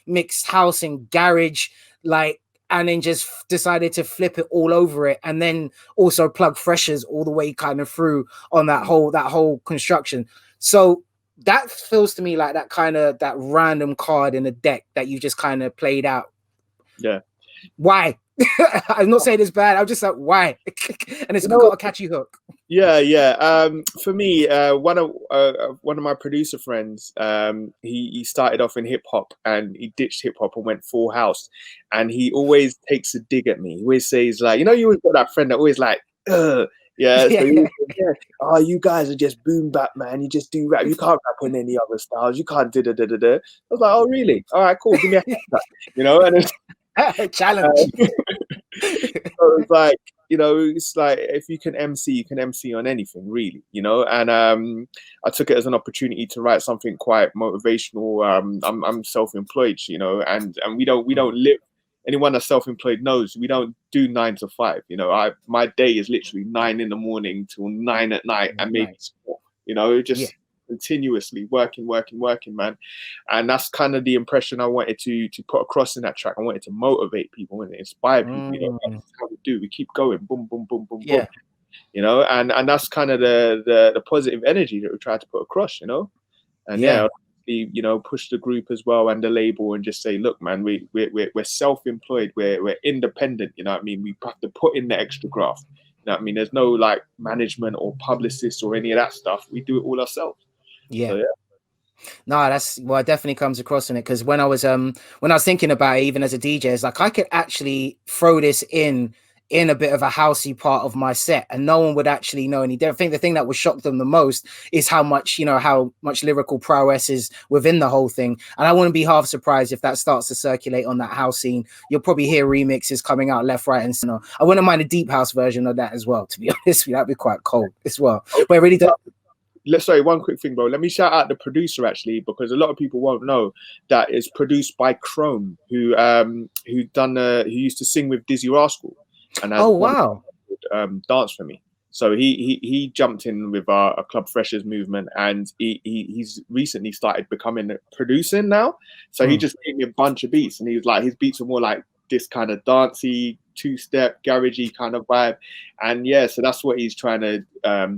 mixed house and garage, like, and then just decided to flip it all over it, and then also plug freshers all the way kind of through on that whole construction. So that feels to me like that random card in the deck that you just kind of played out. Yeah. Why? I'm not saying it's bad. I'm just like, why? And it's got a catchy hook. Yeah. For me, one of my producer friends, he started off in hip hop, and he ditched hip hop and went full house. And he always takes a dig at me. He always says, like, you always got that friend that always like, ugh. Yeah, so oh, you guys are just boom bap, man. You just do rap. You can't rap on any other styles. You can't da. I was like, oh really? All right, cool. Give me a haircut, and it's challenge. So it's like, it's like, if you can MC, you can MC on anything, really, And I took it as an opportunity to write something quite motivational. I'm self-employed, and we don't live. Anyone that's self-employed knows we don't do 9 to 5. My day is literally 9 in the morning till 9 at night, and maybe 4. Just continuously working, man. And that's kind of the impression I wanted to put across in that track. I wanted to motivate people and inspire people. That's how we do. We keep going, boom, boom, boom, boom, boom. And that's kind of the positive energy that we try to put across. And push the group as well and the label, and just say, look, man, we're self-employed, we're independent. We have to put in the extra graft. There's no like management or publicists or any of that stuff. We do it all ourselves. So, No, it definitely comes across in it, because when I was thinking about it, even as a DJ, it's like I could actually throw this in a bit of a housey part of my set, and no one would actually know any different. I think the thing that would shock them the most is how much lyrical prowess is within the whole thing. And I wouldn't be half surprised if that starts to circulate on that house scene. You'll probably hear remixes coming out left, right, and center. I wouldn't mind a deep house version of that as well, to be honest with you. That'd be quite cold as well. But it really does. sorry, one quick thing, bro. Let me shout out the producer actually, because a lot of people won't know that it's produced by Chrome, who used to sing with Dizzy Rascal, and has Oh wow. Dance for Me. So he jumped in with a Club Freshers movement, and he's recently started becoming producing now. So he just gave me a bunch of beats, and he was like, his beats are more like this kind of dancey, two-step, garagey kind of vibe. And yeah, so that's what he's trying to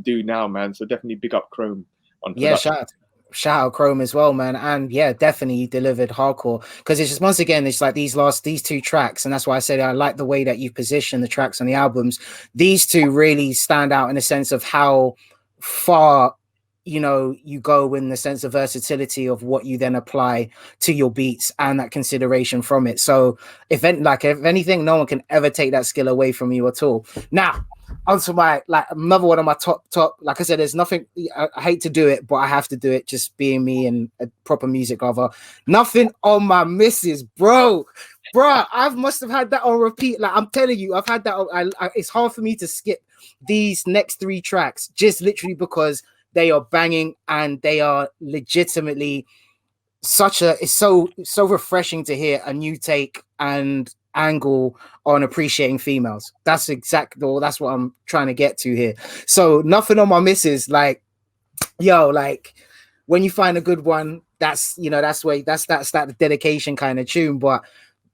do now, man. So definitely big up Chrome on production. Yeah, shout out Chrome as well, man. And yeah, definitely he delivered hardcore, because it's just, once again, it's like these two tracks, and that's why I said I like the way that you position the tracks on the albums. These two really stand out in a sense of how far, you know, you go in the sense of versatility of what you then apply to your beats and that consideration from it. So if anything, no one can ever take that skill away from you at all. Now onto my, like, another one of my top, like I said, there's nothing, I hate to do it, but I have to do it, just being me and a proper music lover. Nothing on my missus, bro. I must have had that on repeat. Like, I'm telling you, I've had that on, it's hard for me to skip these next three tracks, just literally because they are banging and they are legitimately it's so refreshing to hear a new take and angle on appreciating females. That's what I'm trying to get to here. So Nothing on My Missus, like, yo, like, when you find a good one, that's, you know, that's that dedication kind of tune. But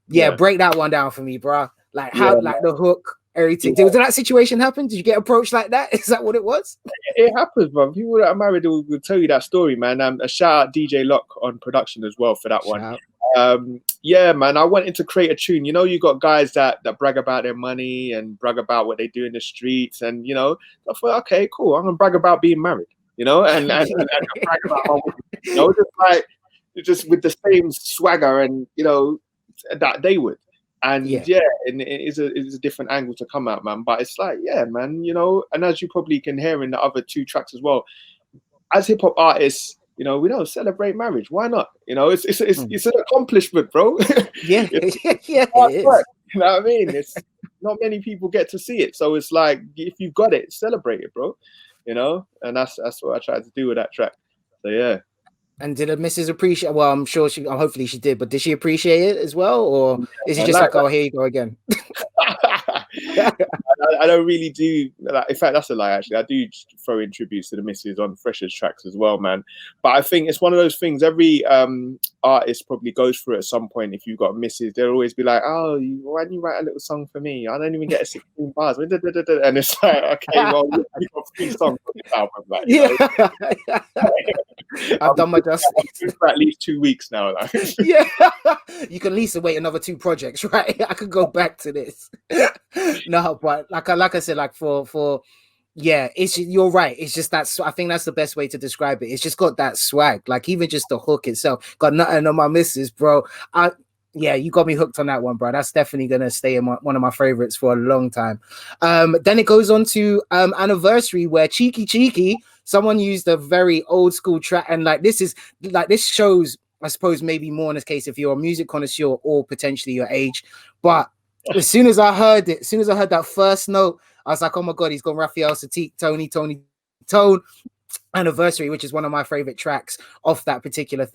yeah, break that one down for me, bro. Like, how, like, the hook, everything. Did that situation happen? Did you get approached like that? Is that what it was? It happens, bro. People that are married will tell you that story, man. A shout out DJ Lock on production as well for that one. Yeah, man, I wanted to create a tune. You know, you got guys that brag about their money and brag about what they do in the streets, and, you know, I thought, okay, cool, I'm gonna brag about being married, you know, and brag about, you know, just with the same swagger, and, you know, that they would. And yeah, and it is a different angle to come out, man. But it's like, yeah, man, you know, and as you probably can hear in the other two tracks as well, as hip hop artists, you know, we don't celebrate marriage. Why not? You know, it's an accomplishment, bro. Yeah, yeah, hard work, you know what I mean? It's not many people get to see it, so it's like, if you've got it, celebrate it, bro. You know, and that's what I tried to do with that track. So yeah. And did the missus appreciate? Well, I'm sure hopefully she did, but did she appreciate it as well, or is it just like, oh, here you go again? I don't really do that. In fact, that's a lie, actually. I do throw in tributes to the missus on Freshers tracks as well, man. But I think it's one of those things every artist probably goes through at some point. If you've got a missus, they'll always be like, oh, why don't you write a little song for me? I don't even get a 16 bars. And it's like, okay, well, you've got 3 songs on this album. Like, I've done my justice for at least 2 weeks now. Like. Yeah, you can at least wait another 2 projects, right? I could go back to this. No, but like I said, like for yeah, you're right. It's just that, I think that's the best way to describe it. It's just got that swag, like even just the hook itself. Got Nothing on My Missus, bro. Yeah, you got me hooked on that one, bro. That's definitely gonna stay in one of my favorites for a long time. Then it goes on to Anniversary, where Cheeky, someone used a very old school track, and like this shows, I suppose, maybe more in this case if you're a music connoisseur or potentially your age. But as soon as I heard that first note, I was like, oh my god, he's got Raphael Sadiq, Tone. Anniversary, which is one of my favorite tracks off that particular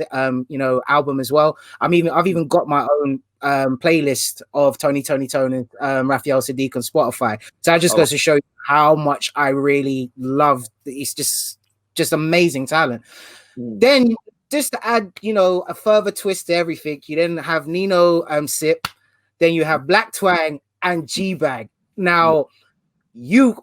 you know, album as well. I've even got my own playlist of Tony and Raphael Sadiq on Spotify. So that just goes to show you how much I really love. It's just amazing talent. Then just to add, you know, a further twist to everything, you then have Nino Sip, then you have Black Twang and G-Bag. Now,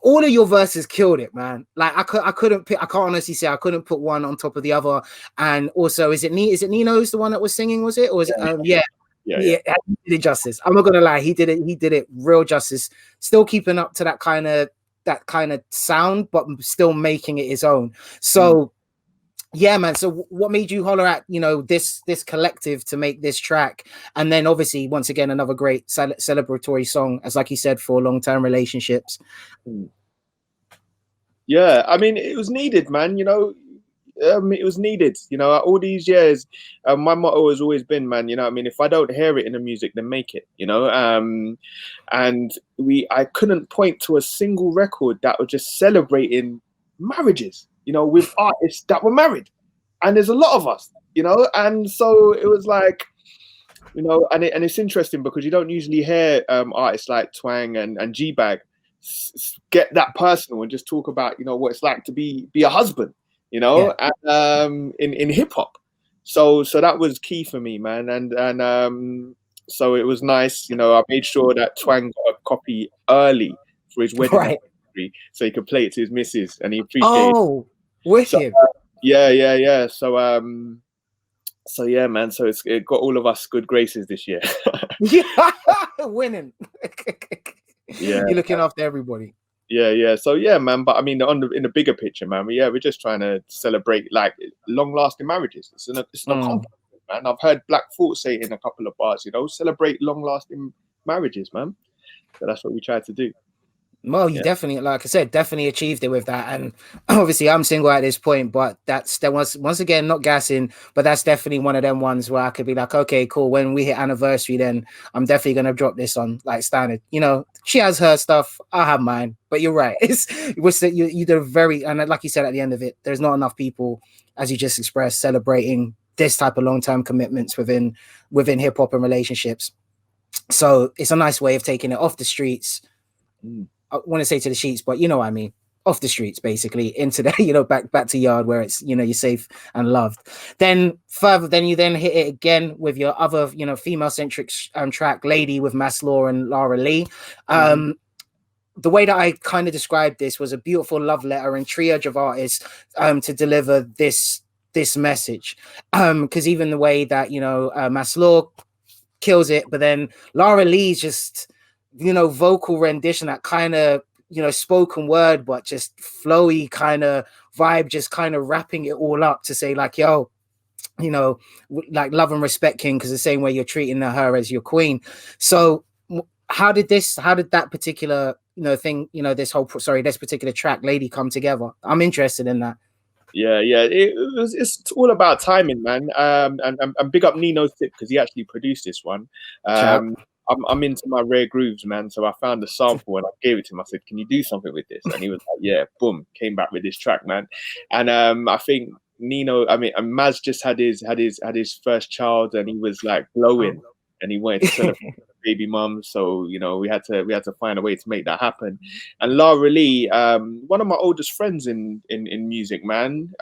all of your verses killed it, man. Like I couldn't pick. I can't honestly say I couldn't put one on top of the other. And also, is it Nino's the one that was singing? Was it, or was it? Yeah. He did it justice. I'm not gonna lie, he did it real justice. Still keeping up to that kind of sound, but still making it his own. So. Yeah, man. So what made you holler at, you know, this collective to make this track? And then obviously, once again, another great celebratory song, as like you said, for long-term relationships. Yeah, I mean, it was needed, man. You know, it was needed. You know, all these years, my motto has always been, man, you know, I mean, if I don't hear it in the music, then make it, you know. And I couldn't point to a single record that was just celebrating marriages. you know, with artists that were married, and there's a lot of us, you know, and so it was like, you know, and it's interesting because you don't usually hear artists like Twang and G-Bag get that personal and just talk about, you know, what it's like to be a husband, you know, and, in hip hop. So that was key for me, man, and so it was nice, you know. I made sure that Twang got a copy early for his wedding anniversary, so he could play it to his missus, and he appreciated it. Oh, wicked. So, yeah. So yeah, man. So it got all of us good graces this year. Yeah, winning. Yeah, you're looking after everybody. Yeah. So yeah, man. But I mean, in the bigger picture, man. We're just trying to celebrate like long-lasting marriages. It's an accomplishment, man. I've heard Black Thought say it in a couple of bars. You know, celebrate long-lasting marriages, man. So that's what we try to do. Well, you definitely, like I said, definitely achieved it with that. And obviously I'm single at this point, but that was, once again, not gassing, but that's definitely one of them ones where I could be like, okay, cool. When we hit anniversary, then I'm definitely going to drop this on like standard. You know, she has her stuff, I have mine, but you're right. You did very, and like you said, at the end of it, there's not enough people, as you just expressed, celebrating this type of long-term commitments within hip hop and relationships. So it's a nice way of taking it off the streets. I want to say to the sheets, but you know what I mean, off the streets, basically into the, you know, back to yard where it's, you know, you're safe and loved. Then further, then you then hit it again with your other, you know, female centric track, Lady, with Maslaw and Lara Lee. The way that I kind of described this was a beautiful love letter and triage of artists to deliver this message. Because even the way that, you know, Maslaw kills it, but then Lara Lee's just, you know, vocal rendition, that kind of, you know, spoken word, but just flowy kind of vibe, just kind of wrapping it all up to say like, yo, you know, like love and respect King, because the same way you're treating her as your queen. So how did that particular, you know, thing, you know, this particular track, Lady, come together? I'm interested in that. Yeah, it's all about timing, man. And big up Nino's tip, because he actually produced this one. I'm into my rare grooves, man. So I found a sample and I gave it to him. I said, "Can you do something with this?" And he was like, "Yeah." Boom, came back with this track, man. And I think Nino, I mean, Maz just had his first child, and he was like glowing, and he wanted to celebrate baby mum. So you know, we had to find a way to make that happen. And Lara Lee, one of my oldest friends in music, man.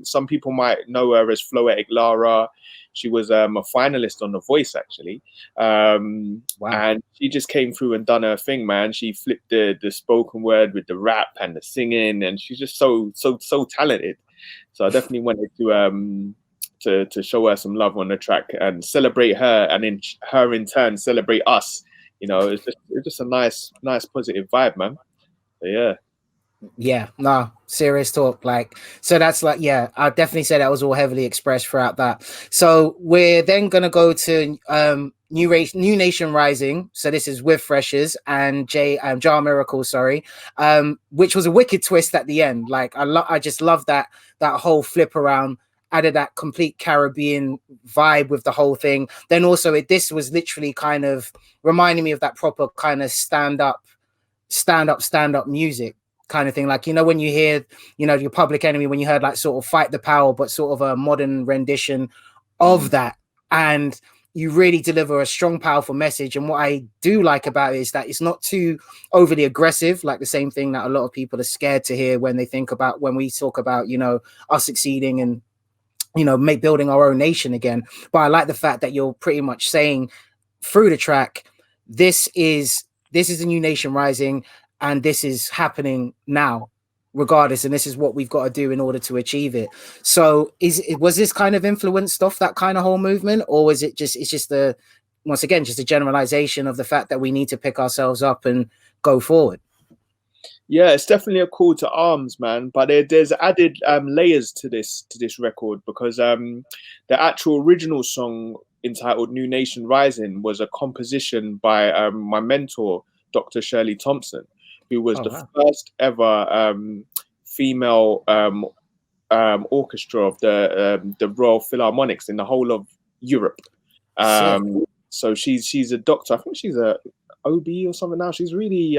Some people might know her as Floetic Lara. She was a finalist on The Voice, actually. Wow. And she just came through and done her thing, man. She flipped the spoken word with the rap and the singing, and she's just so talented. So I definitely wanted to show her some love on the track and celebrate her, and in her in turn celebrate us. You know, it's just a nice positive vibe, man. So, yeah, no, serious talk. Like, so that's like, yeah, I definitely say that was all heavily expressed throughout that. So we're then gonna go to New Nation Rising. So this is with Freshers and Jar Miracle, which was a wicked twist at the end. Like I just love that whole flip around, added that complete Caribbean vibe with the whole thing. Then also this was literally kind of reminding me of that proper kind of stand up music kind of thing. Like, you know, when you hear, you know, your Public Enemy, when you heard like sort of Fight the Power, but sort of a modern rendition of that. And you really deliver a strong, powerful message. And what I do like about it is that it's not too overly aggressive, like the same thing that a lot of people are scared to hear when we talk about, you know, us succeeding and, you know, building our own nation again. But I like the fact that you're pretty much saying through the track, this is a new nation rising, and this is happening now regardless, and this is what we've got to do in order to achieve it. So was this kind of influenced off that kind of whole movement, or was it just once again just a generalization of the fact that we need to pick ourselves up and go forward? Yeah, it's definitely a call to arms, man. But there's added layers to this record, because the actual original song entitled New Nation Rising was a composition by my mentor, Dr. Shirley Thompson, who was first ever female orchestra of the Royal Philharmonics in the whole of Europe. So she's a doctor. I think she's a OB or something now. She's really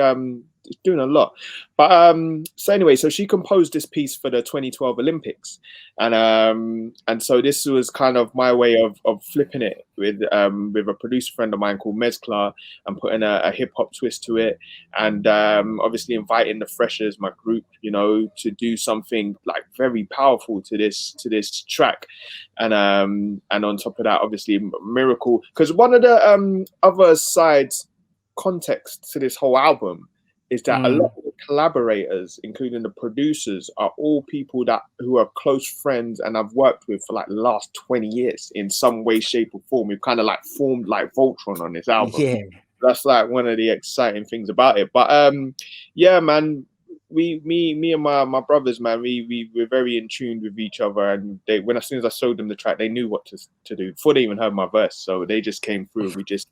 it's doing a lot. But so anyway, so she composed this piece for the 2012 Olympics, and so this was kind of my way of flipping it with a producer friend of mine called Mezcla, and putting a hip hop twist to it, and obviously inviting the freshers, my group, you know, to do something like very powerful to this track, and on top of that, obviously Miracle, because one of the other sides context to this whole album is that a lot of the collaborators, including the producers, are all people who are close friends and I've worked with for like the last 20 years in some way, shape, or form. We've kind of like formed like Voltron on this album. Yeah, that's like one of the exciting things about it. But yeah, man, me and my brothers, man, we're very in tune with each other, and as soon as I showed them the track, they knew what to do before they even heard my verse. So they just came through. We just,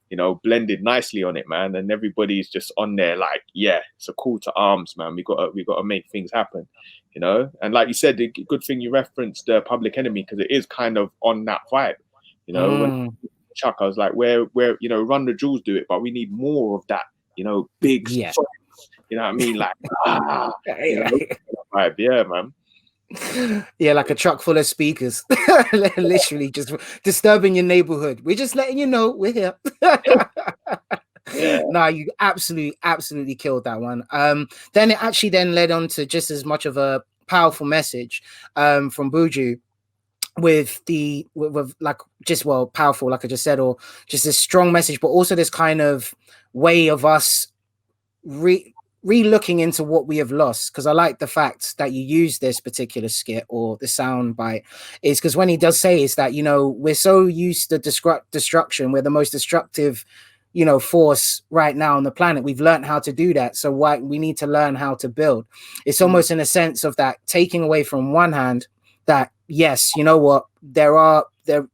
you know, blended nicely on it, man, and everybody's just on there like, yeah, it's a call to arms, man. We gotta make things happen, you know. And like you said, the good thing you referenced Public Enemy, because it is kind of on that vibe, you know. When Chuck, I was like, where you know, Run the Jewels do it, but we need more of that, you know, big, yeah. You know what I mean? Like, you know, vibe. Yeah, man. Yeah, like a truck full of speakers, literally just disturbing your neighborhood. We're just letting you know we're here. Yeah. No, you absolutely killed that one. Then it actually then led on to just as much of a powerful message from Buju, with like just, well, powerful, like I just said, or just this strong message, but also this kind of way of us re-looking into what we have lost. Because I like the fact that you use this particular skit or the sound bite, is because when he does say is that, you know, we're so used to destruction, we're the most destructive, you know, force right now on the planet. We've learned how to do that, so why we need to learn how to build. It's almost in a sense of that taking away from one hand that, yes, you know what,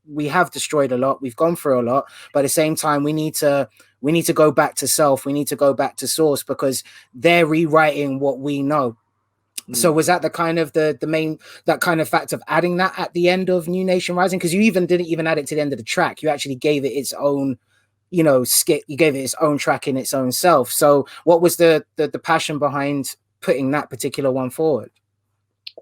we have destroyed a lot, we've gone through a lot, but at the same time we need to go back to self, we need to go back to source, because they're rewriting what we know. So was that the kind of the main, that kind of fact of adding that at the end of New Nation Rising? Because you didn't even add it to the end of the track, you actually gave it its own, you know, skit, you gave it its own track in its own self. So what was the passion behind putting that particular one forward?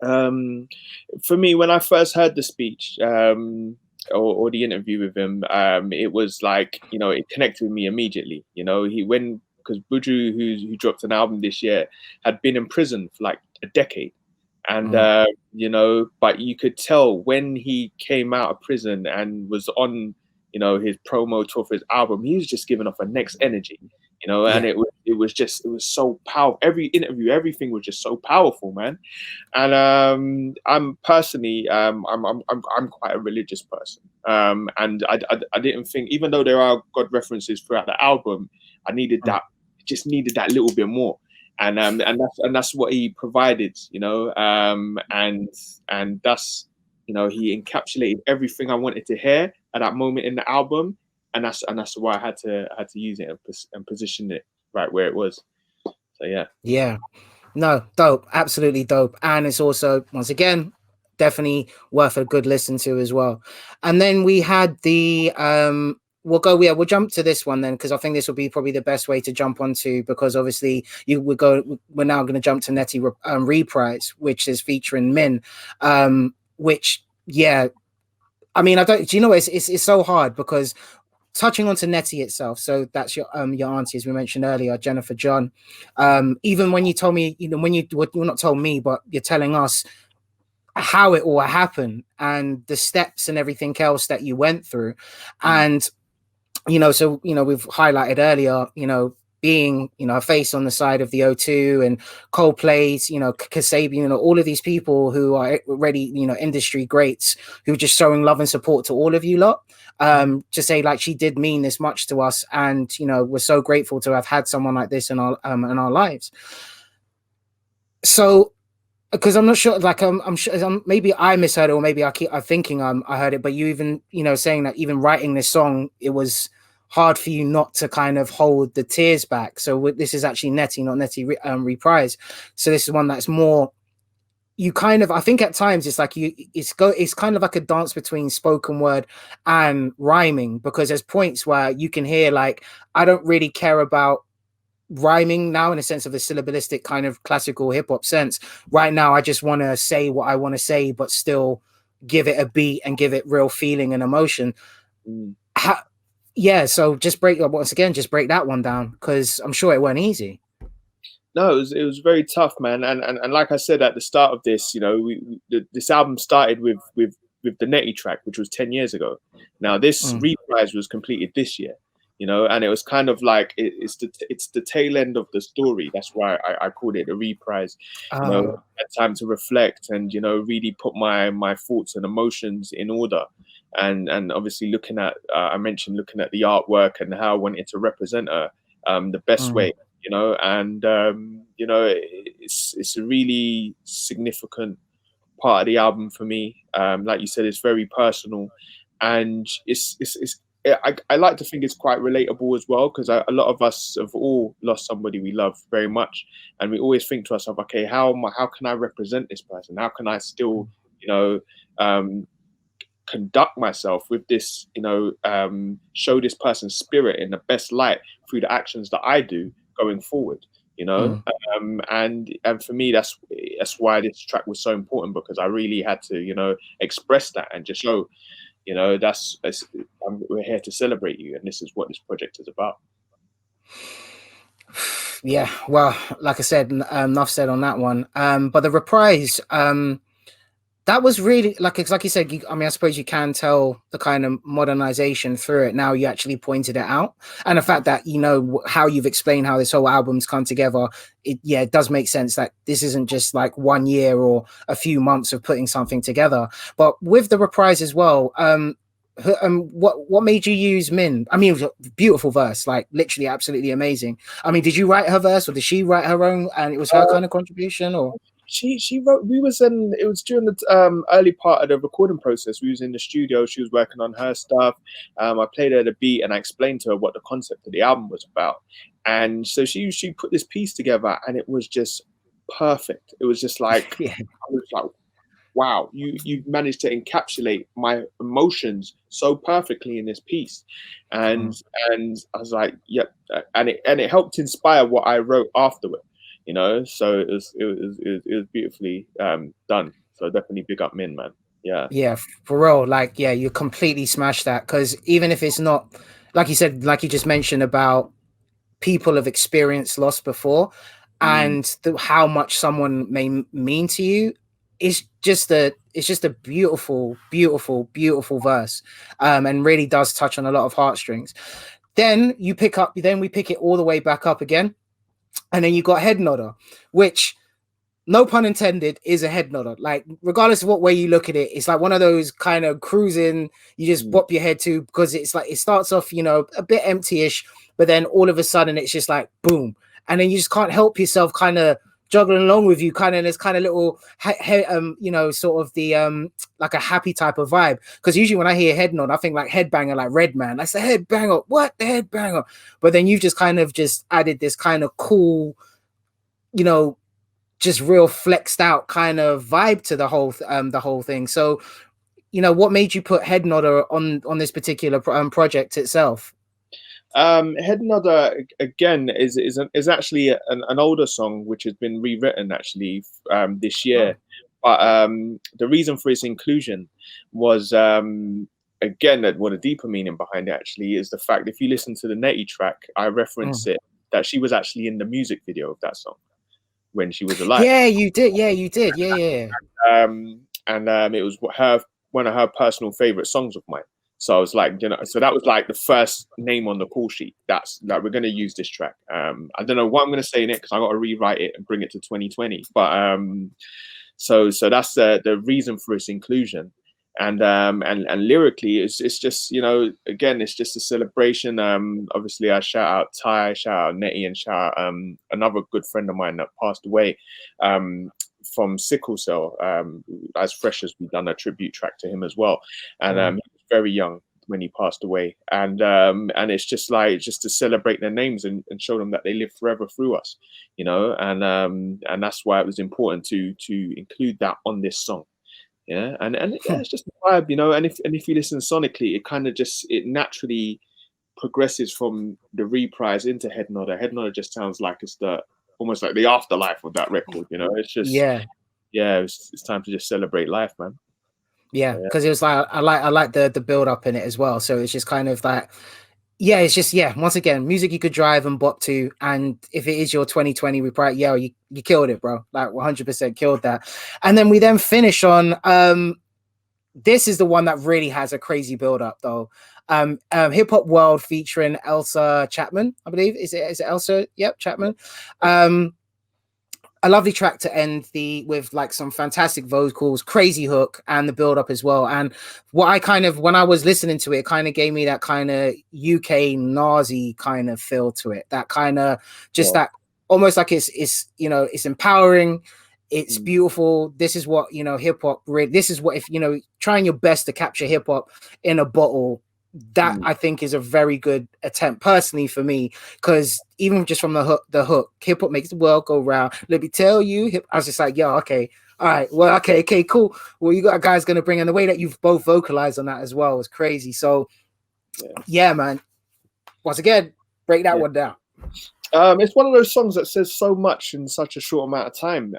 For me, when I first heard the speech or the interview with him, it was like, you know, it connected with me immediately. You know, because Buju, who dropped an album this year, had been in prison for like a decade, and you know, but you could tell when he came out of prison and was on, you know, his promo tour for his album, he was just giving off a next energy, you know, and it was so powerful. Every interview, everything was just so powerful, man. And I'm personally, I'm quite a religious person, and I didn't think, even though there are God references throughout the album, I needed that, just needed that little bit more, and that's what he provided, you know, and that's, you know, he encapsulated everything I wanted to hear at that moment in the album, and that's why I had to use it and position it right where it was. So yeah, no, dope, absolutely dope. And it's also, once again, definitely worth a good listen to as well. And then we had the we'll jump to this one then, because I think this will be probably the best way to jump onto, because obviously we're now going to jump to Nettie Reprise, which is featuring Min, which, yeah, I mean, do you know, it's so hard, because touching on to Nettie itself, so that's your auntie, as we mentioned earlier, Jennifer John. Even when you told me, you know, you're not told me, but you're telling us how it all happened and the steps and everything else that you went through, and you know, so you know, we've highlighted earlier, you know, being, you know, a face on the side of the O2 and Coldplay's, you know, Kasabian, you know, all of these people who are already, you know, industry greats, who are just showing love and support to all of you lot. To say, like, she did mean this much to us, and you know, we're so grateful to have had someone like this in our lives. So, because I'm not sure, like, I'm sure, maybe I misheard it, or maybe I'm thinking I heard it, but you even, you know, saying that even writing this song, it was hard for you not to kind of hold the tears back. So this is actually Nettie, not Nettie Reprise. So this is one that's more, you kind of, I think at times it's like it's kind of like a dance between spoken word and rhyming, because there's points where you can hear, like, I don't really care about rhyming now in a sense of a syllabistic kind of classical hip hop sense. Right now, I just want to say what I want to say, but still give it a beat and give it real feeling and emotion. Yeah, so just break that one down, because I'm sure it weren't easy. No, it was very tough, man. And like I said at the start of this, you know, this album started with the Nettie track, which was 10 years ago. Now this reprise was completed this year, you know, and it was kind of like it's the tail end of the story. That's why I called it a reprise. You know, I had time to reflect and, you know, really put my thoughts and emotions in order. And obviously looking at I mentioned looking at the artwork and how I wanted to represent her the best way. You know, and you know, it's a really significant part of the album for me. Like you said, it's very personal, and I like to think it's quite relatable as well, because a lot of us have all lost somebody we love very much, and we always think to ourselves, okay, how can I represent this person? How can I still, you know, conduct myself with this, you know, show this person's spirit in the best light through the actions that I do going forward, you know. And for me, that's why this track was so important, because I really had to, you know, express that and just show, you know, we're here to celebrate you, and this is what this project is about. Yeah, well, like I said, enough said on that one. But the reprise, that was really like you said. I mean, I suppose you can tell the kind of modernization through it. Now you actually pointed it out, and the fact that, you know, how you've explained how this whole album's come together. It does make sense that this isn't just like 1 year or a few months of putting something together. But with the reprise as well, what made you use Min? I mean, it was a beautiful verse, like literally absolutely amazing. I mean, did you write her verse, or did she write her own, and it was her kind of contribution? Or she wrote, it was during the early part of the recording process. We was in the studio, she was working on her stuff. I played her the beat and I explained to her what the concept of the album was about, and so she put this piece together, and it was just perfect. It was just like I was like, wow, you managed to encapsulate my emotions so perfectly in this piece. And I was like, yep. And it helped inspire what I wrote afterward, you know. So it was beautifully done. So definitely big up Min, man. Yeah, for real. Like, yeah, you completely smashed that, because even if it's not, like you said, like you just mentioned about people have experienced loss before, and how much someone may mean to you, it's just a beautiful verse, and really does touch on a lot of heartstrings. Then we pick it all the way back up again, and then you got Head Nodder, which, no pun intended, is a head nodder. Like, regardless of what way you look at it, it's like one of those kind of cruising, you just bop your head to, because it's like, it starts off, you know, a bit empty-ish, but then all of a sudden it's just like boom, and then you just can't help yourself kind of juggling along with you, kind of this kind of little you know, sort of the like a happy type of vibe. Because usually when I hear head nod, I think like headbanger, like Redman. That's the headbanger. What? The headbanger? But then you've just kind of just added this kind of cool, you know, just real flexed out kind of vibe to the whole thing. So, you know, what made you put Head Nodder on this particular project itself? Head Nodder again is actually an older song which has been rewritten actually this year. But the reason for its inclusion was again, what a deeper meaning behind it actually is the fact, if you listen to the Nettie track, I reference it, that she was actually in the music video of that song when she was alive. Yeah, you did. Yeah. And it was one of her personal favorite songs of mine. So I was like, you know, so that was like the first name on the call sheet. That's like, we're going to use this track. I don't know what I'm going to say in it, because I got to rewrite it and bring it to 2020. But so that's the reason for its inclusion. And lyrically, it's just, you know, again, it's just a celebration. Obviously, I shout out Ty, shout out Nettie, and shout out another good friend of mine that passed away from sickle cell. As fresh as we've done a tribute track to him as well, and he was very young when he passed away. And it's just like, just to celebrate their names and show them that they live forever through us, you know. And that's why it was important to include that on this song. Yeah, and yeah, it's just a vibe, you know. And if you listen sonically, it kind of just, it naturally progresses from the reprise into Head Nodder. Head Nodder just sounds like it's almost like the afterlife of that record. You know, it's just it's time to just celebrate life, man. Yeah, because it was like I like the build up in it as well. So it's just kind of like, yeah, it's just once again, music you could drive and bop to, and if it is your 2020 reprise, you killed it, bro. Like 100% killed that. And then we then finish on this is the one that really has a crazy build up though. Hip Hop World featuring Elsa Chapman, I believe. Is it Elsa? Yep, Chapman. A lovely track to end with like some fantastic vocals, crazy hook, and the build up as well. And what when I was listening to it kind of gave me that kind of UK Nazi kind of feel to it. That kind of just that almost like it's it's empowering. It's beautiful. This is what, hip hop really, this is what, if, trying your best to capture hip hop in a bottle, that I think is a very good attempt personally for me, because even just from the hook, hip hop makes the world go round. Let me tell you, I was just like, yo, okay, all right, well, okay, cool. Well, you got guys gonna bring in the way that you've both vocalized on that as well was crazy. So, yeah, man. Once again, break that one down. It's one of those songs that says so much in such a short amount of time.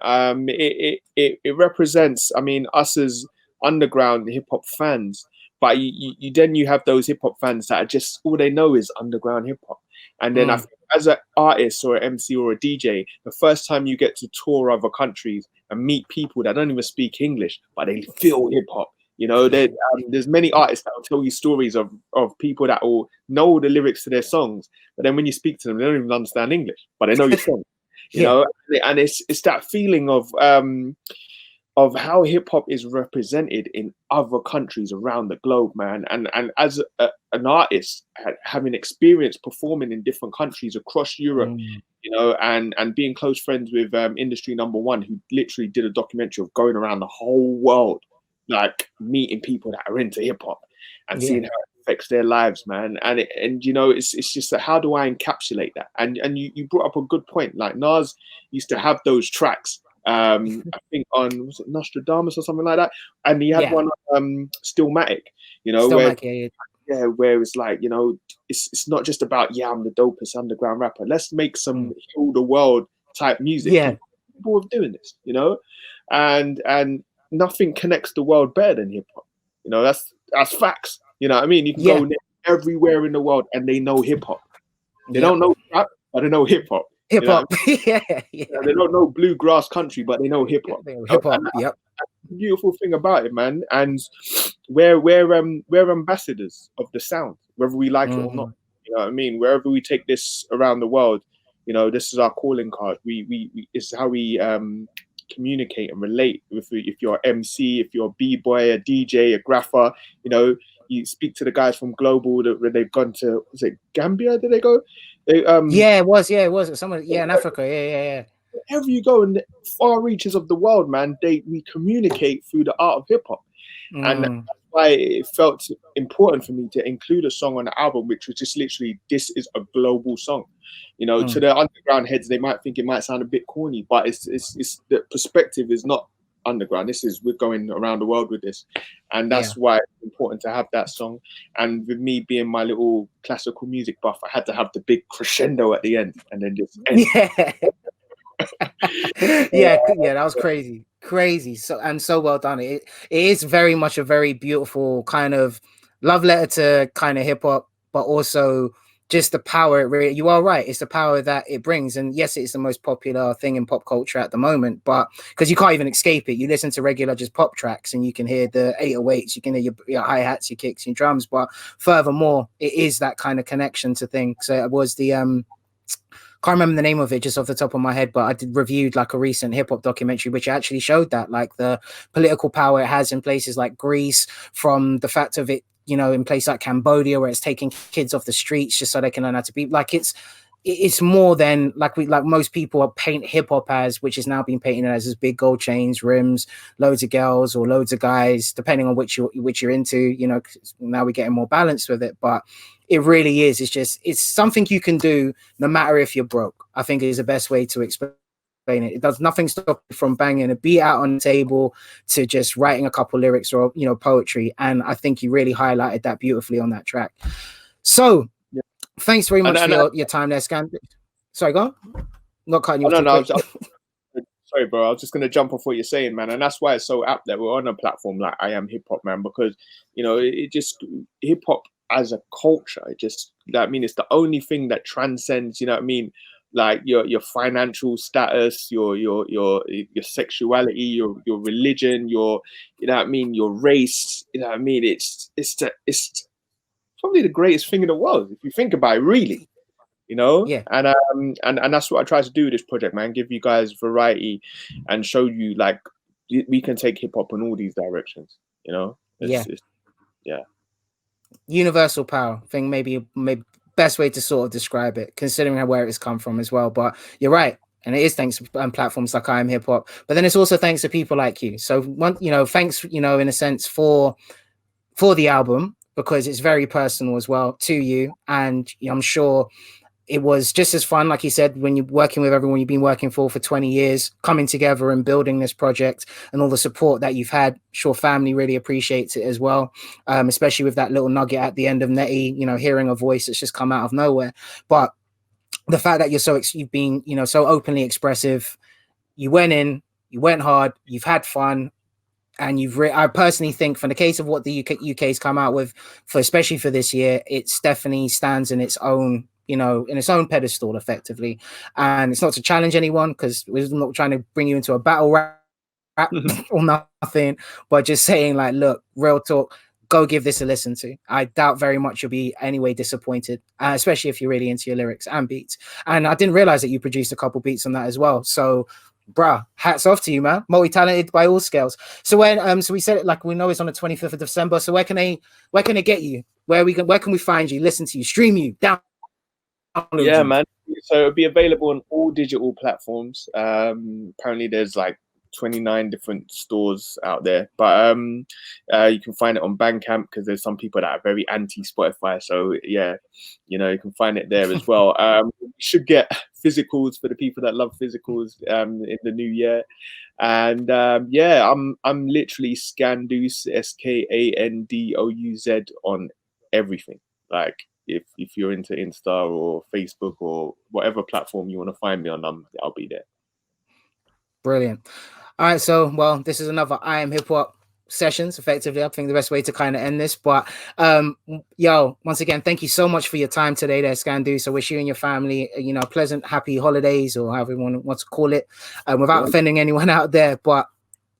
It represents, I mean, us as underground hip hop fans. But you have those hip hop fans that are just, all they know is underground hip hop. And then I think as an artist or an MC or a DJ, the first time you get to tour other countries and meet people that don't even speak English, but they feel hip hop. There's many artists that will tell you stories of people that will know the lyrics to their songs, but then when you speak to them, they don't even understand English, but they know your song. You know, and it's that feeling of how hip hop is represented in other countries around the globe, man. And as an artist, having experience performing in different countries across Europe, and being close friends with industry number one, who literally did a documentary of going around the whole world, like meeting people that are into hip hop and seeing how it affects their lives, man. And it's just that, how do I encapsulate that? And you brought up a good point. Like Nas used to have those tracks. I think on, was it Nostradamus or something like that, and he had one Stillmatic, where it's like, it's not just about I'm the dopest underground rapper, let's make some heal the world type music. People are doing this, and nothing connects the world better than hip hop. That's facts. You know what I mean? You can go everywhere in the world and they know hip hop. They don't know rap, but they know hip hop. Hip hop, They don't know bluegrass country, but they know hip hop. Hip hop, That's the beautiful thing about it, man. And we're ambassadors of the sound, whether we like it or not. You know what I mean? Wherever we take this around the world, this is our calling card. We it's how we communicate and relate. If you're an MC, if you're a b-boy, a DJ, a grapher, you speak to the guys from Global where they've gone to, was it Gambia? Did they go? It was someone in Africa. Wherever you go in the far reaches of the world, man, we communicate through the art of hip hop. And that's why it felt important for me to include a song on the album which was just literally, this is a global song. To the underground heads, they might think it might sound a bit corny, but it's the perspective is not underground. We're going around the world with this, and that's why it's important to have that song. And with me being my little classical music buff, I had to have the big crescendo at the end, and then just end. That was crazy. So well done. It is very much a very beautiful kind of love letter to kind of hip hop, but also just the power. You are right. It's the power that it brings. And yes, it's the most popular thing in pop culture at the moment, but because you can't even escape it. You listen to regular just pop tracks and you can hear the 808s, you can hear your hi-hats, your kicks, your drums. But furthermore, it is that kind of connection to things. So it was the can't remember the name of it just off the top of my head, but I reviewed like a recent hip hop documentary which actually showed that, like the political power it has in places like Greece, from the fact of it, in places like Cambodia, where it's taking kids off the streets just so they can learn how to be like, it's more than like most people paint hip hop as, which is now being painted as big gold chains, rims, loads of girls or loads of guys, depending on which you're into. Now we're getting more balanced with it, but it really is. It's something you can do no matter if you're broke. I think is the best way to explain it. It does nothing stop you from banging a beat out on the table to just writing a couple lyrics or poetry. And I think you really highlighted that beautifully on that track. So thanks very much for your time there, Scan. Sorry, go on. Not cutting you off. Sorry, bro. I was just gonna jump off what you're saying, man, and that's why it's so apt that we're on a platform like IAmHipHop, man, because it just hip hop as a culture. It just, I mean, it's the only thing that transcends. You know what I mean? Like your financial status, your sexuality, your religion, your what I mean, your race. You know what I mean? It's probably the greatest thing in the world if you think about it, really. Yeah. And that's what I try to do with this project, man. Give you guys variety and show you like we can take hip hop in all these directions. Yeah. Universal power thing, maybe best way to sort of describe it, considering where it's come from as well. But you're right, and it is thanks to platforms like IAmHipHop, but then it's also thanks to people like you. So thanks in a sense for the album, because it's very personal as well to you, and I'm sure it was just as fun, like you said, when you're working with everyone you've been working for 20 years, coming together and building this project, and all the support that you've had. Sure, family really appreciates it as well, especially with that little nugget at the end of Nettie, hearing a voice that's just come out of nowhere. But the fact that you've been, so openly expressive, you went hard, you've had fun, and I personally think, from the case of what the UK's come out with, especially for this year, it's definitely stands in its own, in its own pedestal, effectively. And it's not to challenge anyone, because we're not trying to bring you into a battle rap or nothing, but just saying, like, look, real talk, go give this a listen to. I doubt very much you'll be anyway disappointed, especially if you're really into your lyrics and beats. And I didn't realize that you produced a couple beats on that as well. So, bruh, hats off to you, man. Multi-talented by all scales. So when so we said it, like, we know it's on the 25th of December. So where can they get you? Where can we find you, listen to you, stream you, download you? Man. So it'll be available on all digital platforms. Apparently there's like 29 different stores out there, but you can find it on Bandcamp, because there's some people that are very anti Spotify. So yeah, you can find it there as well. We should get physicals for the people that love physicals in the new year. And I'm literally SKANDOUZ, SKANDOUZ on everything. Like, if you're into Insta or Facebook or whatever platform you want to find me on, I'll be there. Brilliant. All right, so, well, this is another IAmHipHop sessions, effectively. I think the best way to kind of end this. But once again, thank you so much for your time today there, SKANDOUZ. So wish you and your family, pleasant, happy holidays, or however everyone wants to call it, without offending anyone out there. But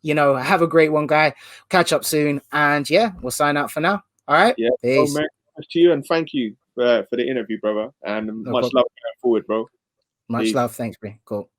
have a great one, guy. Catch up soon, and we'll sign out for now. All right. Yeah. Peace. To you, and thank you for the interview, brother. And much love going forward, bro. Much love. Thanks, bro. Cool.